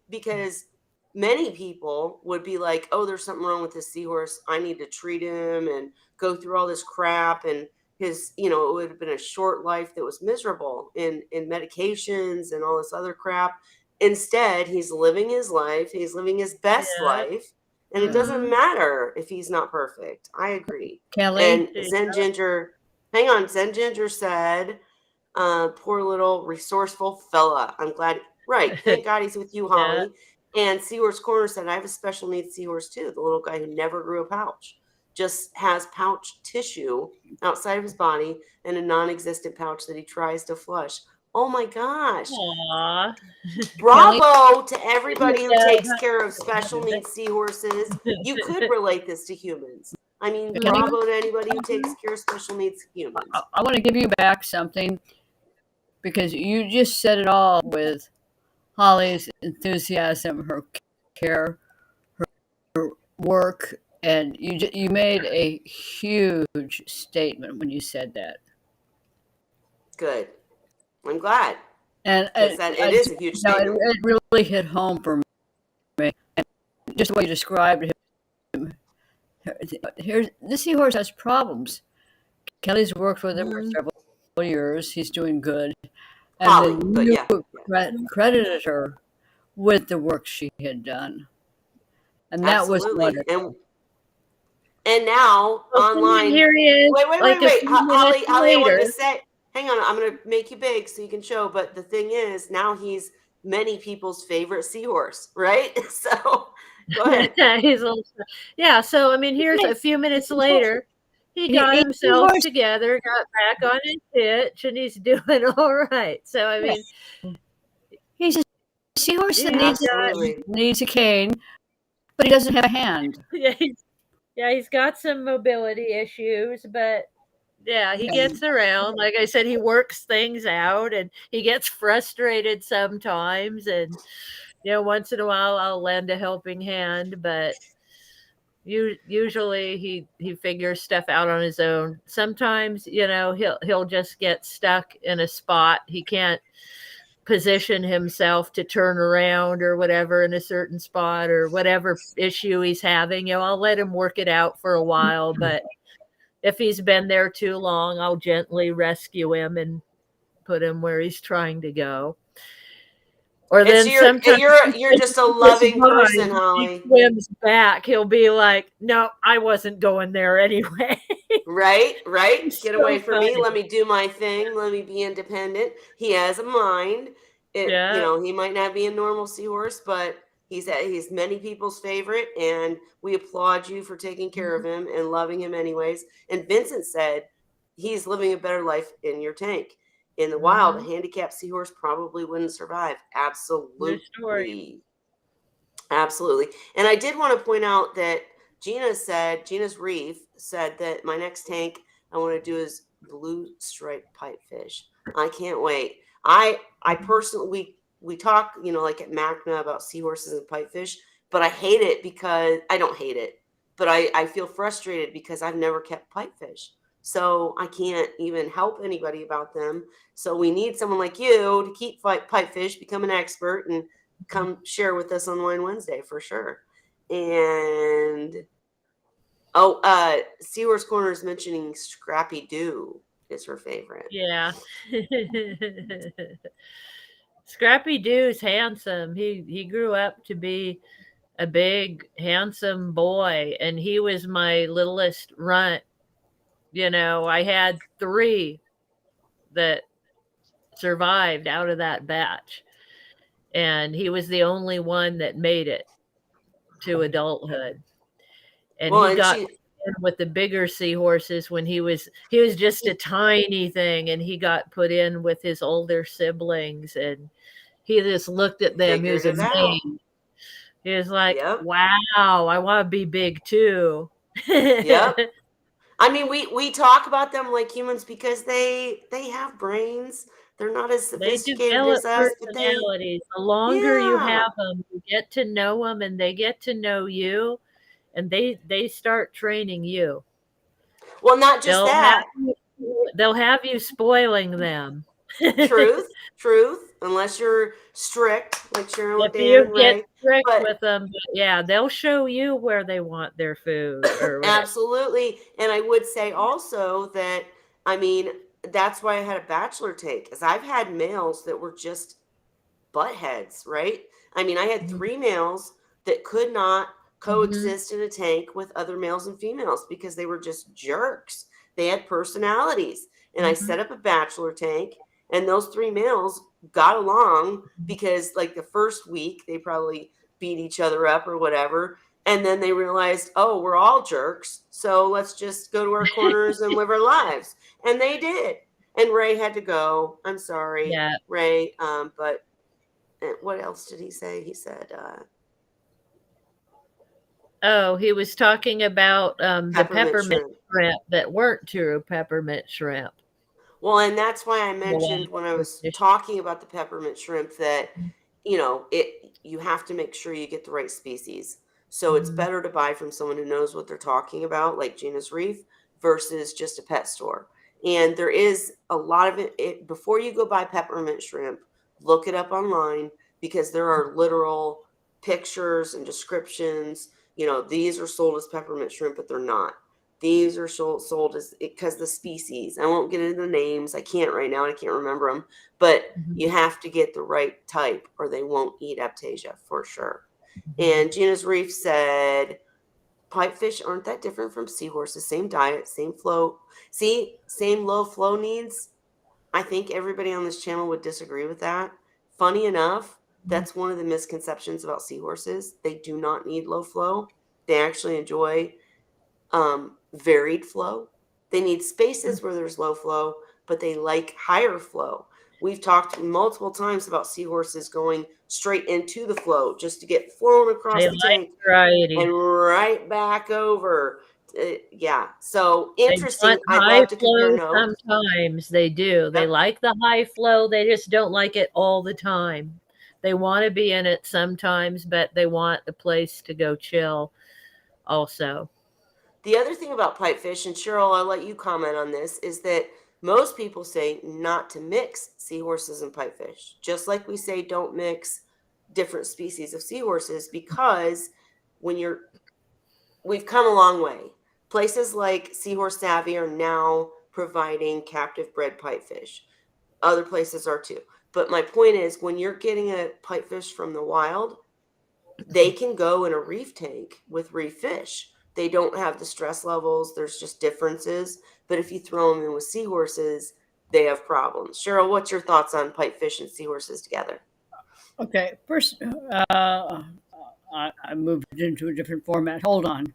Speaker 1: because many people would be like, oh, there's something wrong with this seahorse. I need to treat him and go through all this crap. And it would have been a short life that was miserable in medications and all this other crap. Instead, he's living his life. He's living his best
Speaker 3: Yeah.
Speaker 1: life. And it doesn't matter if he's not perfect. I agree.
Speaker 5: Kelly,
Speaker 1: And Zen Ginger, hang on, Zen Ginger said, poor little resourceful fella. I'm glad. Right. Thank God he's with you, Holly. And Seahorse Corner said, I have a special needs seahorse too. The little guy who never grew a pouch, just has pouch tissue outside of his body and a non-existent pouch that he tries to flush. Oh my gosh.
Speaker 3: Aw.
Speaker 1: Bravo to everybody who
Speaker 3: Yeah.
Speaker 1: takes care of special needs seahorses. You could relate this to humans. I mean, bravo to anybody who takes care of special needs humans.
Speaker 5: I want to give you back something because you just said it all with Holly's enthusiasm, her care, her work, and you made a huge statement when you said that.
Speaker 1: Good. I'm glad.
Speaker 5: And
Speaker 1: Because it is a huge statement.
Speaker 5: it really hit home for me. And just the way you described him. The seahorse has problems. Kelly's worked with him for several years. He's doing good. And
Speaker 1: Holly,
Speaker 5: then
Speaker 1: but
Speaker 5: you
Speaker 1: yeah.
Speaker 5: credited her with the work she had done. And that was wonderful.
Speaker 1: And now online.
Speaker 3: Here he is.
Speaker 1: Wait. Holly, I
Speaker 3: later.
Speaker 1: wanted to say, hang on, I'm going to make you big so you can show. But the thing is, now he's many people's favorite seahorse, right? So go ahead.
Speaker 3: Yeah. So, I mean, here's a few minutes later. He got himself together, got back on his pitch, and he's doing all right. So, I mean,
Speaker 5: he's a seahorse that needs a cane, but he doesn't have a hand.
Speaker 3: Yeah, he's got some mobility issues, but yeah, he gets around. Like I said, he works things out, and he gets frustrated sometimes. And once in a while, I'll lend a helping hand, but usually he figures stuff out on his own. Sometimes he'll just get stuck in a spot. He can't position himself to turn around or whatever in a certain spot or whatever issue he's having. I'll let him work it out for a while, but if he's been there too long, I'll gently rescue him and put him where he's trying to go. Or then sometimes
Speaker 1: you're just a loving person, Holly.
Speaker 3: He swims back. He'll be like, "No, I wasn't going there anyway."
Speaker 1: Right. Get away from me. Let me do my thing. Let me be independent. He has a mind. He might not be a normal seahorse, but he's many people's favorite, and we applaud you for taking care of him and loving him anyways. And Vincent said he's living a better life in your tank. In the wild, a handicapped seahorse probably wouldn't survive. Absolutely. And I did want to point out that Gina's Reef said that my next tank I want to do is blue striped pipefish. I can't wait. I personally, we talk, like at MACNA about seahorses and pipefish, but I hate it because I don't hate it, but I feel frustrated because I've never kept pipefish. So I can't even help anybody about them. So we need someone like you to keep pipefish, become an expert, and come share with us on Wine Wednesday for sure. And Seahorse Corner is mentioning Scrappy Doo is her favorite.
Speaker 3: Yeah. Scrappy Doo's handsome. He grew up to be a big, handsome boy, and he was my littlest runt. I had 3 that survived out of that batch, and he was the only one that made it to adulthood. And he got in with the bigger seahorses when he was just a tiny thing, and he got put in with his older siblings, and he just looked at them. He was amazed. He was like, wow, I want to be big too.
Speaker 1: Yep. I mean, we talk about them like humans because they have brains. They're not as sophisticated as us.
Speaker 3: Personalities. The longer you have them, you get to know them, and they get to know you, and they start training you.
Speaker 1: Well, not just that.
Speaker 3: they'll have you spoiling them.
Speaker 1: Truth, unless you're strict, like Sharon
Speaker 3: If
Speaker 1: with Dan
Speaker 3: you
Speaker 1: and
Speaker 3: get
Speaker 1: Ray.
Speaker 3: strict
Speaker 1: But
Speaker 3: with them, yeah, they'll show you where they want their food or whatever.
Speaker 1: absolutely. And I would say also that, I mean, that's why I had a bachelor tank, because I've had males that were just butt heads, right? I mean, I had
Speaker 3: Mhm.
Speaker 1: 3 males that could not
Speaker 3: Mhm.
Speaker 1: coexist in a tank with other males and females because they were just jerks. They had personalities. And I
Speaker 3: Mhm.
Speaker 1: set up a bachelor tank, and those 3 males got along because, like, the first week they probably beat each other up or whatever. And then they realized, oh, we're all jerks. So let's just go to our corners and live our lives. And they did. And Ray had to go. I'm sorry,
Speaker 3: Yeah.
Speaker 1: Ray. But what else did he say? He said
Speaker 3: Oh, he was talking about the
Speaker 1: peppermint
Speaker 3: peppermint
Speaker 1: shrimp.
Speaker 3: shrimp that weren't true peppermint shrimp.
Speaker 1: Well, and that's why I
Speaker 3: The
Speaker 1: mentioned when I
Speaker 3: lobster
Speaker 1: was
Speaker 3: fish.
Speaker 1: talking about the peppermint shrimp that, you have to make sure you get the right species. So it's
Speaker 3: Mhm.
Speaker 1: better to buy from someone who knows what they're talking about, like Gina's Reef, versus just a pet store. And there is a lot of before you go buy peppermint shrimp, look it up online, because there are literal pictures and descriptions. These are sold as peppermint shrimp, but they're not. These are sold as, because the species. I won't get into the names. I can't right now. I can't remember them. But
Speaker 3: Mhm.
Speaker 1: you have to get the right type, or they won't eat Aptasia for sure.
Speaker 3: Mhm.
Speaker 1: And Gina's Reef said, pipefish aren't that different from seahorses. Same diet, same flow. See, same low flow needs. I think everybody on this channel would disagree with that. Funny enough, that's one of the misconceptions about seahorses. They do not need low flow. They actually enjoy varied flow. They need spaces where there's low flow, but they like higher flow. We've talked multiple times about seahorses going straight into the flow just to get flown across
Speaker 3: They
Speaker 1: the
Speaker 3: like
Speaker 1: tank and
Speaker 3: variety.
Speaker 1: right back over. Yeah. So
Speaker 3: They want
Speaker 1: interesting. I'd
Speaker 3: high
Speaker 1: love to compare
Speaker 3: flow
Speaker 1: notes.
Speaker 3: sometimes. They do. They
Speaker 1: Yep.
Speaker 3: like the high flow. They just don't like it all the time. They want to be in it sometimes, but they want a place to go chill also.
Speaker 1: The other thing about pipefish, and Cheryl, I'll let you comment on this, is that most people say not to mix seahorses and pipefish, just like we say don't mix different species of seahorses, because when we've come a long way. Places like Seahorse Savvy are now providing captive bred pipefish. Other places are too. But my point is, when you're getting a pipefish from the wild, they can go in a reef tank with reef fish. They don't have the stress levels. There's just differences. But if you throw them in with seahorses, they have problems. Cheryl, what's your thoughts on pipefish and seahorses together?
Speaker 5: Okay, first, I moved into a different format. Hold on.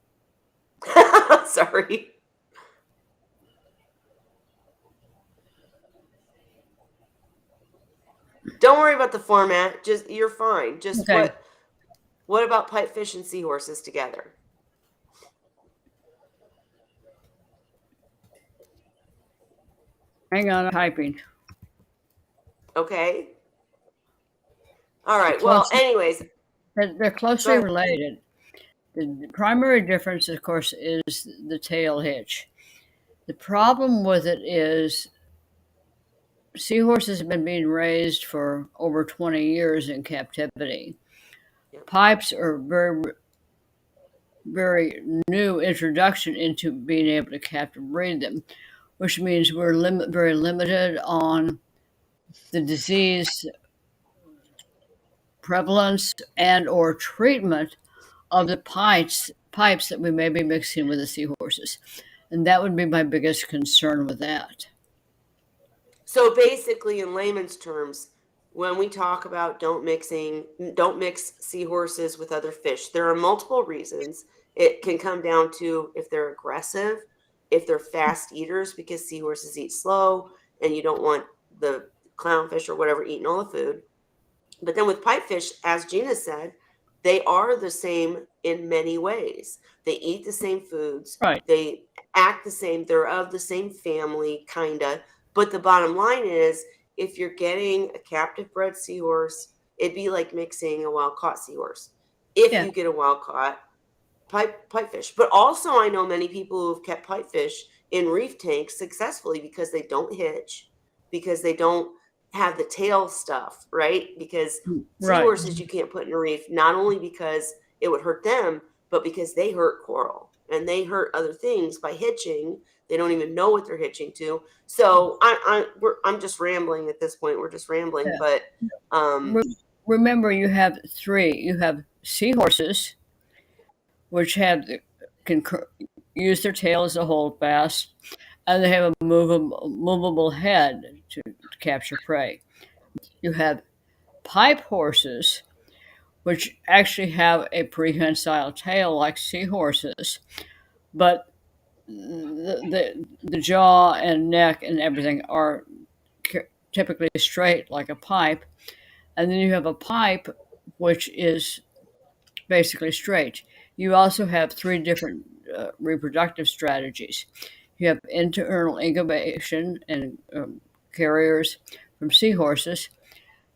Speaker 1: Sorry. Don't worry about the format. Just you're fine. Just
Speaker 5: Okay,
Speaker 1: what about pipefish and seahorses together?
Speaker 5: hang on, I'm typing.
Speaker 1: Okay. All
Speaker 5: They're
Speaker 1: right. Well,
Speaker 5: close.
Speaker 1: anyways,
Speaker 5: They're
Speaker 1: go
Speaker 5: closely
Speaker 1: ahead.
Speaker 5: related. The primary difference, of course, is the tail hitch. The problem with it is seahorses have been being raised for over 20 years in captivity.
Speaker 1: Yep.
Speaker 5: Pipes are very new introduction into being able to captive breed them, which means we're very limited on the disease prevalence and or treatment of the pipes that we may be mixing with the seahorses. And that would be my biggest concern with that.
Speaker 1: So basically, in layman's terms, when we talk about don't mix seahorses with other fish, there are multiple reasons. It can come down to if they're aggressive, if they're fast eaters, because seahorses eat slow, and you don't want the clownfish or whatever eating all the food. But then with pipefish, as Gina said, they are the same in many ways. They eat the same foods,
Speaker 5: Right.
Speaker 1: they act the same, they're of the same family, kind of. But the bottom line is, if you're getting a captive bred seahorse, it'd be like mixing a wild caught seahorse. If
Speaker 5: Yeah.
Speaker 1: you get a wild caught pipefish. But also, I know many people who've kept pipefish in reef tanks successfully because they don't hitch, because they don't have the tail stuff, right? Because
Speaker 5: Right.
Speaker 1: seahorses you can't put in a reef, not only because it would hurt them, but because they hurt coral and they hurt other things by hitching. They don't even know what they're hitching to. So I'm just rambling at this point. We're just rambling,
Speaker 5: Yeah.
Speaker 1: but
Speaker 5: Remember, you have three. You have seahorses, which can use their tail as a holdfast, and they have a movable head to capture prey. You have pipe horses, which actually have a prehensile tail like seahorses, but the jaw and neck and everything are typically straight like a pipe. And then you have a pipe, which is basically straight. You also have three different reproductive strategies. You have internal incubation and carriers from seahorses.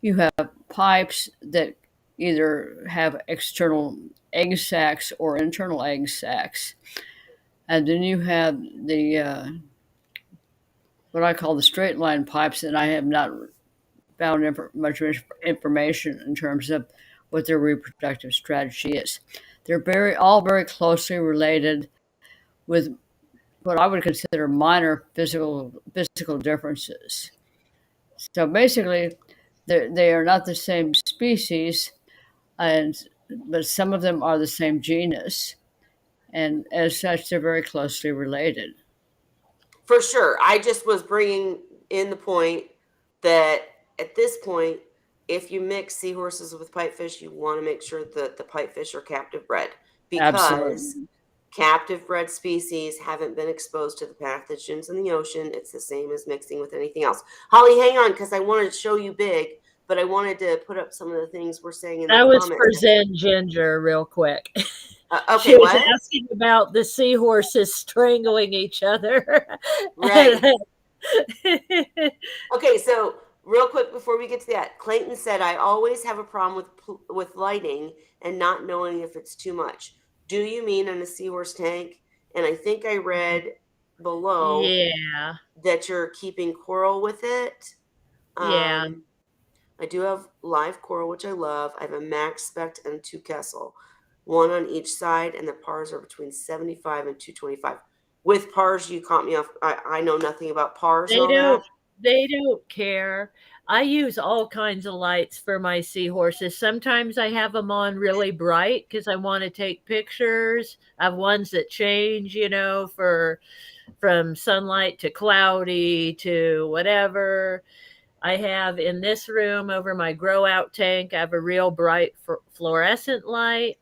Speaker 5: You have pipes that either have external egg sacs or internal egg sacs. And then you have the what I call the straight line pipes, and I have not found much information in terms of what their reproductive strategy is. They're all very closely related with what I would consider minor physical differences. So basically, they are not the same species, and but some of them are the same genus, and as such, they're very closely related.
Speaker 1: for sure, I just was bringing in the point that at this point, if you mix seahorses with pipefish, you want to make sure that the pipefish are captive bred, because
Speaker 5: Absolutely.
Speaker 1: captive bred species haven't been exposed to the pathogens in the ocean. It's the same as mixing with anything else. Holly, hang on, because I wanted to show you big, but I wanted to put up some of the things we're saying in the
Speaker 3: That was
Speaker 1: comments.
Speaker 3: for Zen Ginger, real quick.
Speaker 1: Okay,
Speaker 3: She was
Speaker 1: what?
Speaker 3: asking about the seahorses strangling each other.
Speaker 1: Right. Okay, so real quick before we get to that, Clayton said, I always have a problem with lighting and not knowing if it's too much. Do you mean in a seahorse tank? And I think I read below
Speaker 3: Yeah,
Speaker 1: that you're keeping coral with it.
Speaker 3: yeah.
Speaker 1: I do have live coral, which I love. I have a max spec and a 2 Kessel, one on each side, and the pars are between 75 and 225. With pars, you caught me off. I know nothing about pars and
Speaker 3: They
Speaker 1: all that.
Speaker 3: don't care. I use all kinds of lights for my seahorses. Sometimes I have them on really bright because I want to take pictures. I have ones that change, for from sunlight to cloudy to whatever. I have in this room over my grow out tank, I have a real bright fluorescent light.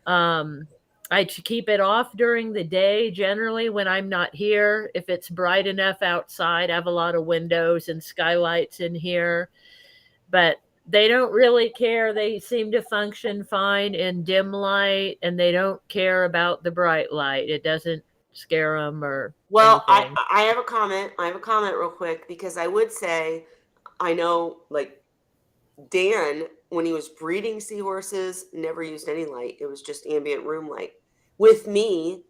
Speaker 3: I keep it off during the day generally when I'm not here. If it's bright enough outside, I have a lot of windows and skylights in here, but they don't really care. They seem to function fine in dim light, and they don't care about the bright light. It doesn't scare them or
Speaker 1: Well,
Speaker 3: anything.
Speaker 1: I have a comment. I have a comment real quick, because I would say, I know, like, Dan, when he was breeding seahorses, never used any light. It was just ambient room light. With me,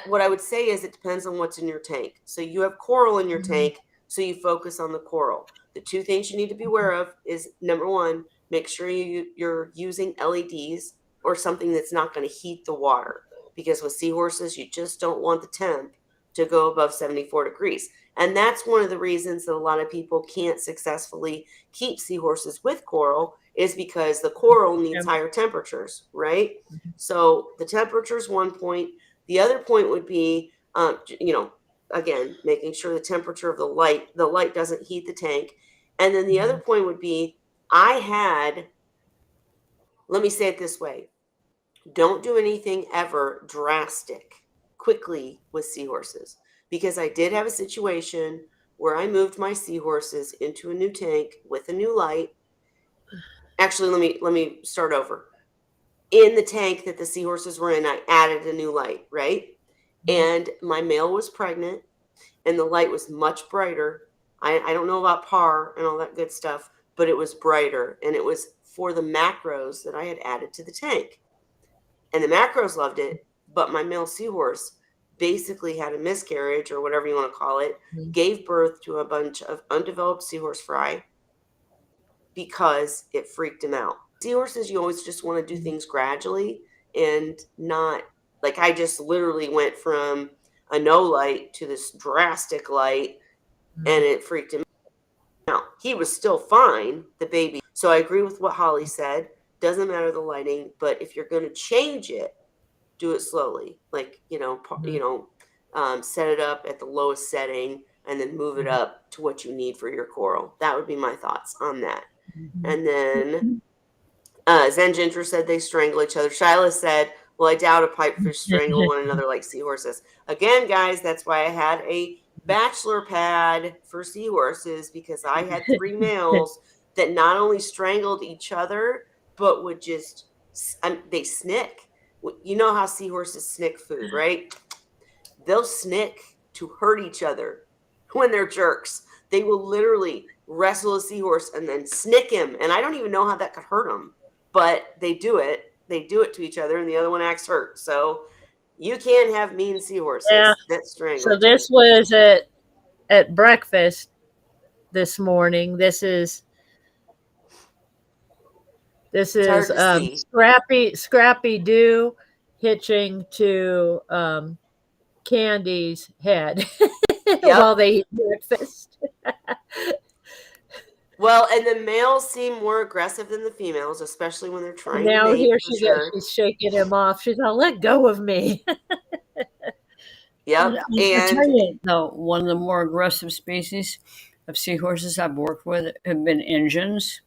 Speaker 1: what I would say is it depends on what's in your tank. So you have coral in your tank, so you focus on the coral. The two things you need to be aware of is, number one, make sure you're using LEDs or something that's not going to heat the water, because with seahorses, you just don't want the temp to go above 74 degrees. And that's one of the reasons that a lot of people can't successfully keep seahorses with coral, is because the coral needs higher temperatures, right? So the temperature is one point. The other point would be, again, making sure the temperature of the light doesn't heat the tank. And then the other point would be, let me say it this way, don't do anything ever drastic quickly with seahorses, because I did have a situation where I moved my seahorses into a new tank with a new light. Actually, let me start over. In the tank that the seahorses were in, I added a new light, right? And my male was pregnant, and the light was much brighter. I don't know about par and all that good stuff, but it was brighter, and it was for the macros that I had added to the tank. And the macros loved it, but my male seahorse basically had a miscarriage or whatever you want to call it,
Speaker 3: Mhm.
Speaker 1: gave birth to a bunch of undeveloped seahorse fry because it freaked him out. Seahorses, you always just want to do things gradually and not like I just literally went from a no light to this drastic light and it freaked him out. He was still fine, the baby. So I agree with what Holly said. Doesn't matter the lighting, but if you're going to change it, do it slowly. Like, set it up at the lowest setting and then move it up to what you need for your coral. That would be my thoughts on that. And then Zen Ginger said they strangle each other. Shyla said, well, I doubt a pipefish strangle one another like seahorses. Again, guys, that's why I had a bachelor pad for seahorses, because I had 3 males that not only strangled each other, but would just, they snick. You know how seahorses snick food, right? They'll snick to hurt each other when they're jerks. They will literally wrestle a seahorse and then snick him. And I don't even know how that could hurt them, but they do it. They do it to each other, and the other one acts hurt. So you can't have mean seahorses
Speaker 3: Yeah.
Speaker 1: that strangle
Speaker 3: So
Speaker 1: each other.
Speaker 3: this was at breakfast this morning. This is
Speaker 1: hard to see.
Speaker 3: Scrappy Doo hitching to Candy's head while they eat breakfast.
Speaker 1: Well, and the males seem more aggressive than the females, especially when they're trying to
Speaker 3: Now
Speaker 1: mate.
Speaker 3: here
Speaker 1: For
Speaker 3: she
Speaker 1: sure.
Speaker 3: goes. She's shaking him off. She's all, let go of me.
Speaker 1: Yep.
Speaker 5: I'll
Speaker 1: And
Speaker 5: tell you, though, one of the more aggressive species of seahorses I've worked with have been Indians,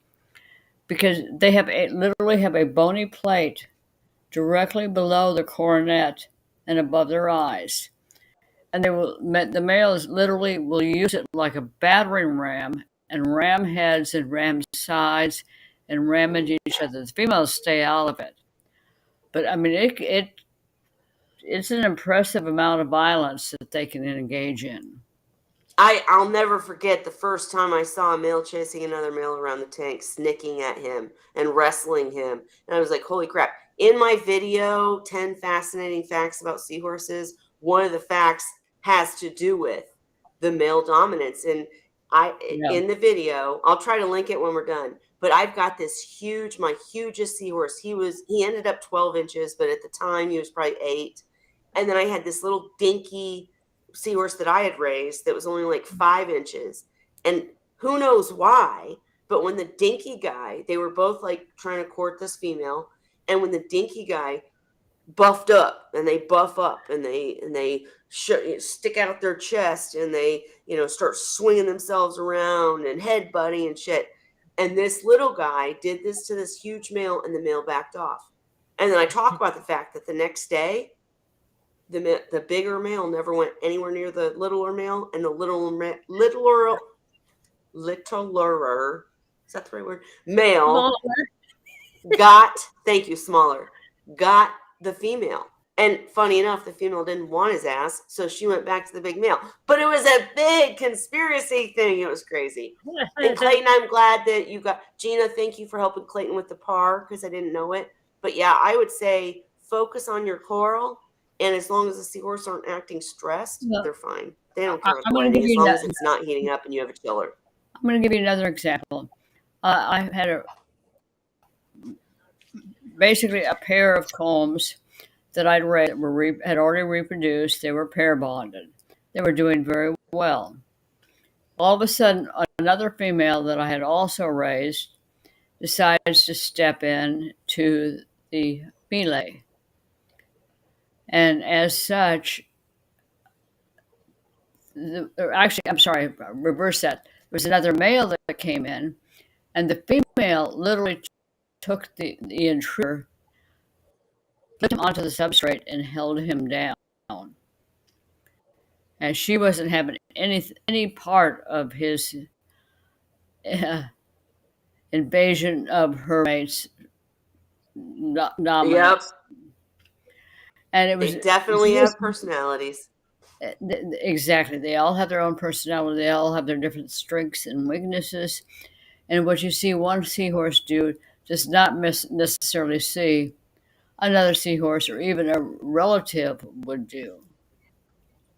Speaker 5: because they literally have a bony plate directly below the coronet and above their eyes. And the males literally will use it like a battering ram and ram heads and ram sides and ram into each other. The females stay out of it. But I mean, it's an impressive amount of violence that they can engage in.
Speaker 1: I'll never forget the first time I saw a male chasing another male around the tank, snicking at him and wrestling him. And I was like, holy crap. In my video, 10 Fascinating Facts About Seahorses, one of the facts has to do with the male dominance. And in the video, I'll try to link it when we're done, but I've got this my hugest seahorse. He ended up 12 inches, but at the time he was probably 8. And then I had this little dinky seahorse that I had raised that was only like 5 inches. And who knows why, but when the dinky guy, they were both like trying to court this female. And when the dinky guy buffed up, and they buff up and they stick out their chest, and they, start swinging themselves around and head butting and shit. And this little guy did this to this huge male, and the male backed off. And then I talk about the fact that the next day, the bigger male never went anywhere near the littler male, and the littler, is that the right word? Male smaller, got the female. And funny enough, the female didn't want his ass, so she went back to the big male. But it was a big conspiracy thing. It was crazy. And Clayton, I'm glad that you got Gina. Thank you for helping Clayton with the par, because I didn't know it. But yeah, I would say focus on your coral. And as long as the seahorse aren't acting stressed, they're fine. They don't care about lighting, as long as it's not heating up and you have a chiller.
Speaker 5: I'm going to give you another example. I had basically a pair of combs that I'd raised that had already reproduced. They were pair bonded. They were doing very well. All of a sudden, another female that I had also raised decides to step in to the melee. And as such, I'm sorry, reverse that. There was another male that came in, and the female literally took the intruder, flipped him onto the substrate, and held him down. And she wasn't having any part of his invasion of her mate's dominance.
Speaker 1: Yep.
Speaker 5: And
Speaker 1: they definitely have personalities.
Speaker 5: Exactly. They all have their own personality. They all have their different strengths and weaknesses. And what you see one seahorse do does not necessarily see another seahorse or even a relative would do.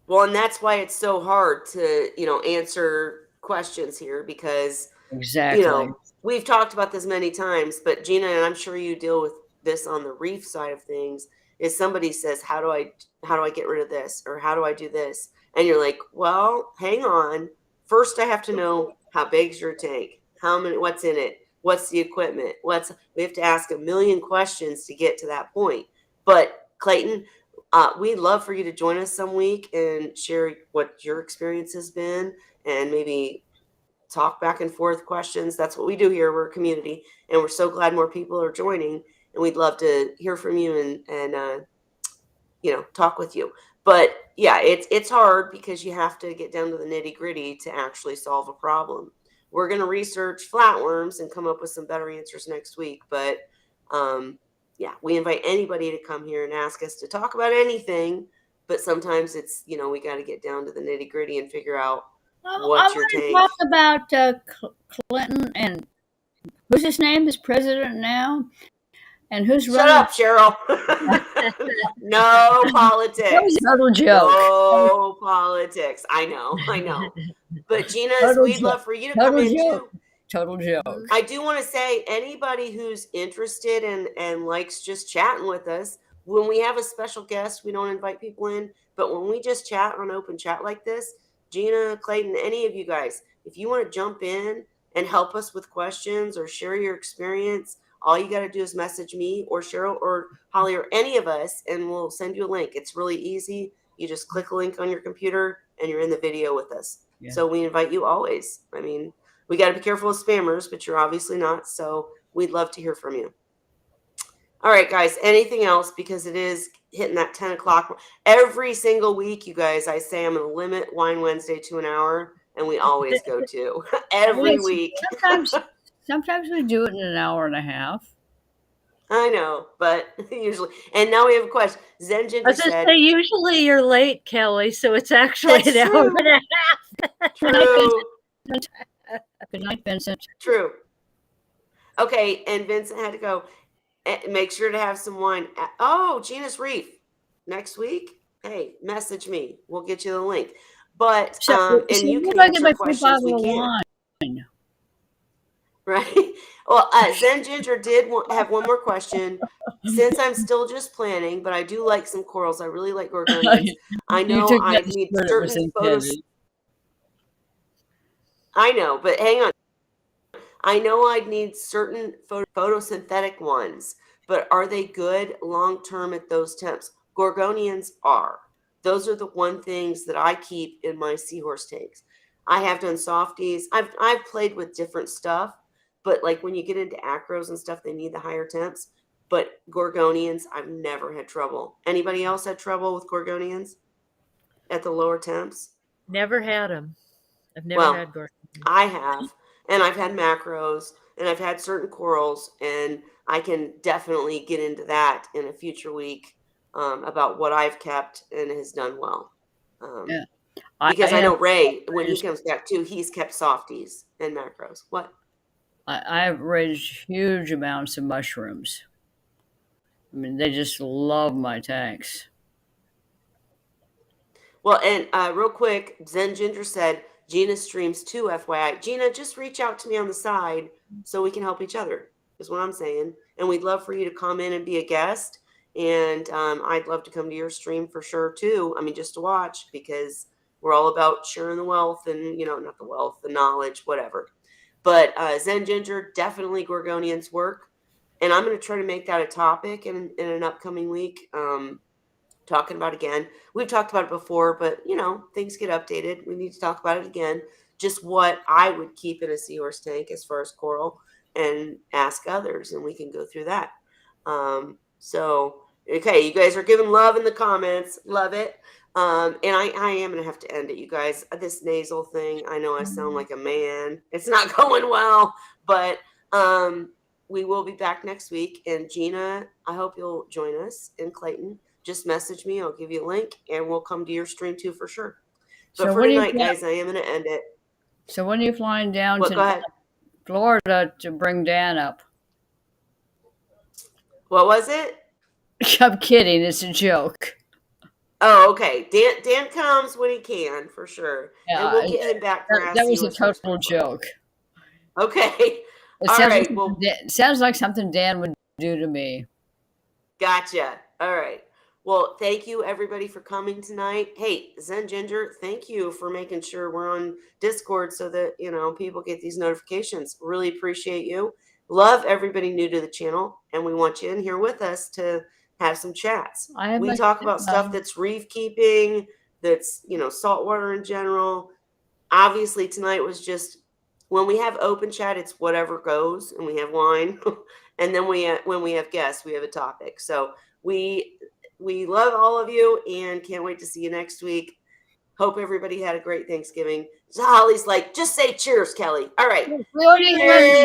Speaker 1: Well, and that's why it's so hard to, answer questions here because,
Speaker 5: Exactly.
Speaker 1: we've talked about this many times, but Gina, and I'm sure you deal with this on the reef side of things, is somebody says, how do I get rid of this? Or how do I do this? And you're like, well, hang on. First I have to know how big's your tank? What's in it? What's the equipment? We have to ask a million questions to get to that point. But Clayton, we'd love for you to join us some week and share what your experience has been and maybe talk back and forth questions. That's what we do here. We're a community, and we're so glad more people are joining. And we'd love to hear from you and talk with you. But yeah, it's hard because you have to get down to the nitty gritty to actually solve a problem. We're going to research flatworms and come up with some better answers next week. But yeah, we invite anybody to come here and ask us to talk about anything. But sometimes it's we got to get down to the nitty gritty and figure out
Speaker 5: I
Speaker 1: what's your
Speaker 5: want to
Speaker 1: tank.
Speaker 5: talk about Clinton and who's his name is president now, and who's
Speaker 1: Shut
Speaker 5: running.
Speaker 1: up, Cheryl. No politics.
Speaker 5: That was a total joke.
Speaker 1: No politics. I know. But Gina's, we'd
Speaker 5: Joke.
Speaker 1: love for you to come in too.
Speaker 5: Total joke.
Speaker 1: I do want to say anybody who's interested and likes just chatting with us, when we have a special guest, we don't invite people in, but when we just chat on open chat like this, Gina, Clayton, any of you guys, if you want to jump in and help us with questions or share your experience, all you got to do is message me or Cheryl or Holly or any of us, and we'll send you a link. It's really easy. You just click a link on your computer and you're in the video with us.
Speaker 5: Yeah.
Speaker 1: So we invite you always. I mean, we got to be careful with spammers, but you're obviously not. So we'd love to hear from you. All right, guys, anything else? Because it is hitting that 10 o'clock. Every single week, you guys, I say I'm going to limit Wine Wednesday to an hour, and we always go to every week.
Speaker 5: Sometimes we do it in an hour and a half.
Speaker 1: I know, but usually. And now we have a question. Zen Ginger
Speaker 3: I was
Speaker 1: said,
Speaker 3: say, usually you're late, Kelly, so it's actually
Speaker 1: That's
Speaker 3: an hour
Speaker 1: true.
Speaker 3: and a half.
Speaker 1: True.
Speaker 5: Good night, Vincent.
Speaker 1: True. Okay, and Vincent had to go. Make sure to have some wine. Oh, Gina's Reef next week. Hey, message me. We'll get you the link. But and you can answer questions we can. Right. Well, Zen Ginger did have one more question. Since I'm still just planning, but I do like some corals. I really like gorgonians. I know I need certain photos. I know, but hang on. I know I'd need certain photosynthetic ones, but are they good long term at those temps? Gorgonians are. Those are the one things that I keep in my seahorse tanks. I have done softies. I've played with different stuff, but like when you get into acros and stuff, they need the higher temps. But gorgonians, I've never had trouble. Anybody else had trouble with gorgonians at the lower temps?
Speaker 3: Never had them. I've never had gorgonians.
Speaker 1: I have, and I've had macros, and I've had certain corals, and I can definitely get into that in a future week about what I've kept and has done well.
Speaker 5: Yeah.
Speaker 1: Because I know Ray, when he comes back too, he's kept softies and macros. What?
Speaker 5: I have raised huge amounts of mushrooms. I mean, they just love my tanks.
Speaker 1: Well, and real quick, Zen Ginger said, Gina streams too, FYI. Gina, just reach out to me on the side so we can help each other, is what I'm saying. And we'd love for you to come in and be a guest. And I'd love to come to your stream for sure, too. I mean, just to watch, because we're all about sharing the wealth and, not the wealth, the knowledge, whatever. But Zen Ginger, definitely Gorgonians work. And I'm going to try to make that a topic in an upcoming week. Talking about again. We've talked about it before, but things get updated. We need to talk about it again. Just what I would keep in a seahorse tank as far as coral, and ask others, and we can go through that. So okay, you guys are giving love in the comments. Love it. And I am gonna have to end it, you guys. This nasal thing, I know I sound like a man. It's not going well, but we will be back next week. And Gina, I hope you'll join us. And Clayton, just message me. I'll give you a link, and we'll come to your stream too for sure. But for tonight, guys, I am going to end it.
Speaker 5: So when are you flying down to Florida to bring Dan up?
Speaker 1: What was it?
Speaker 5: I'm kidding. It's a joke.
Speaker 1: Oh, okay. Dan comes when he can, for sure. And
Speaker 5: Yeah,
Speaker 1: we'll get him back for Ask
Speaker 5: that was a
Speaker 1: Seahorse Horse
Speaker 5: total
Speaker 1: Club.
Speaker 5: joke.
Speaker 1: Okay.
Speaker 5: It
Speaker 1: All
Speaker 5: sounds like
Speaker 1: right. Well,
Speaker 5: sounds like something Dan would do to me.
Speaker 1: gotcha. All right. Well, thank you everybody for coming tonight. Hey, Zen Ginger, thank you for making sure we're on Discord so that, people get these notifications. Really appreciate you. Love everybody new to the channel, and we want you in here with us to have some chats.
Speaker 5: I have
Speaker 1: We
Speaker 5: my
Speaker 1: talk about stuff that's reef keeping, that's, saltwater in general. Obviously tonight was just, when we have open chat, it's whatever goes, and we have wine. And then when we have guests, we have a topic. So we love all of you and can't wait to see you next week. Hope everybody had a great Thanksgiving. So Holly's like, just say cheers, Kelly. All right.
Speaker 5: We already had
Speaker 1: Cheers.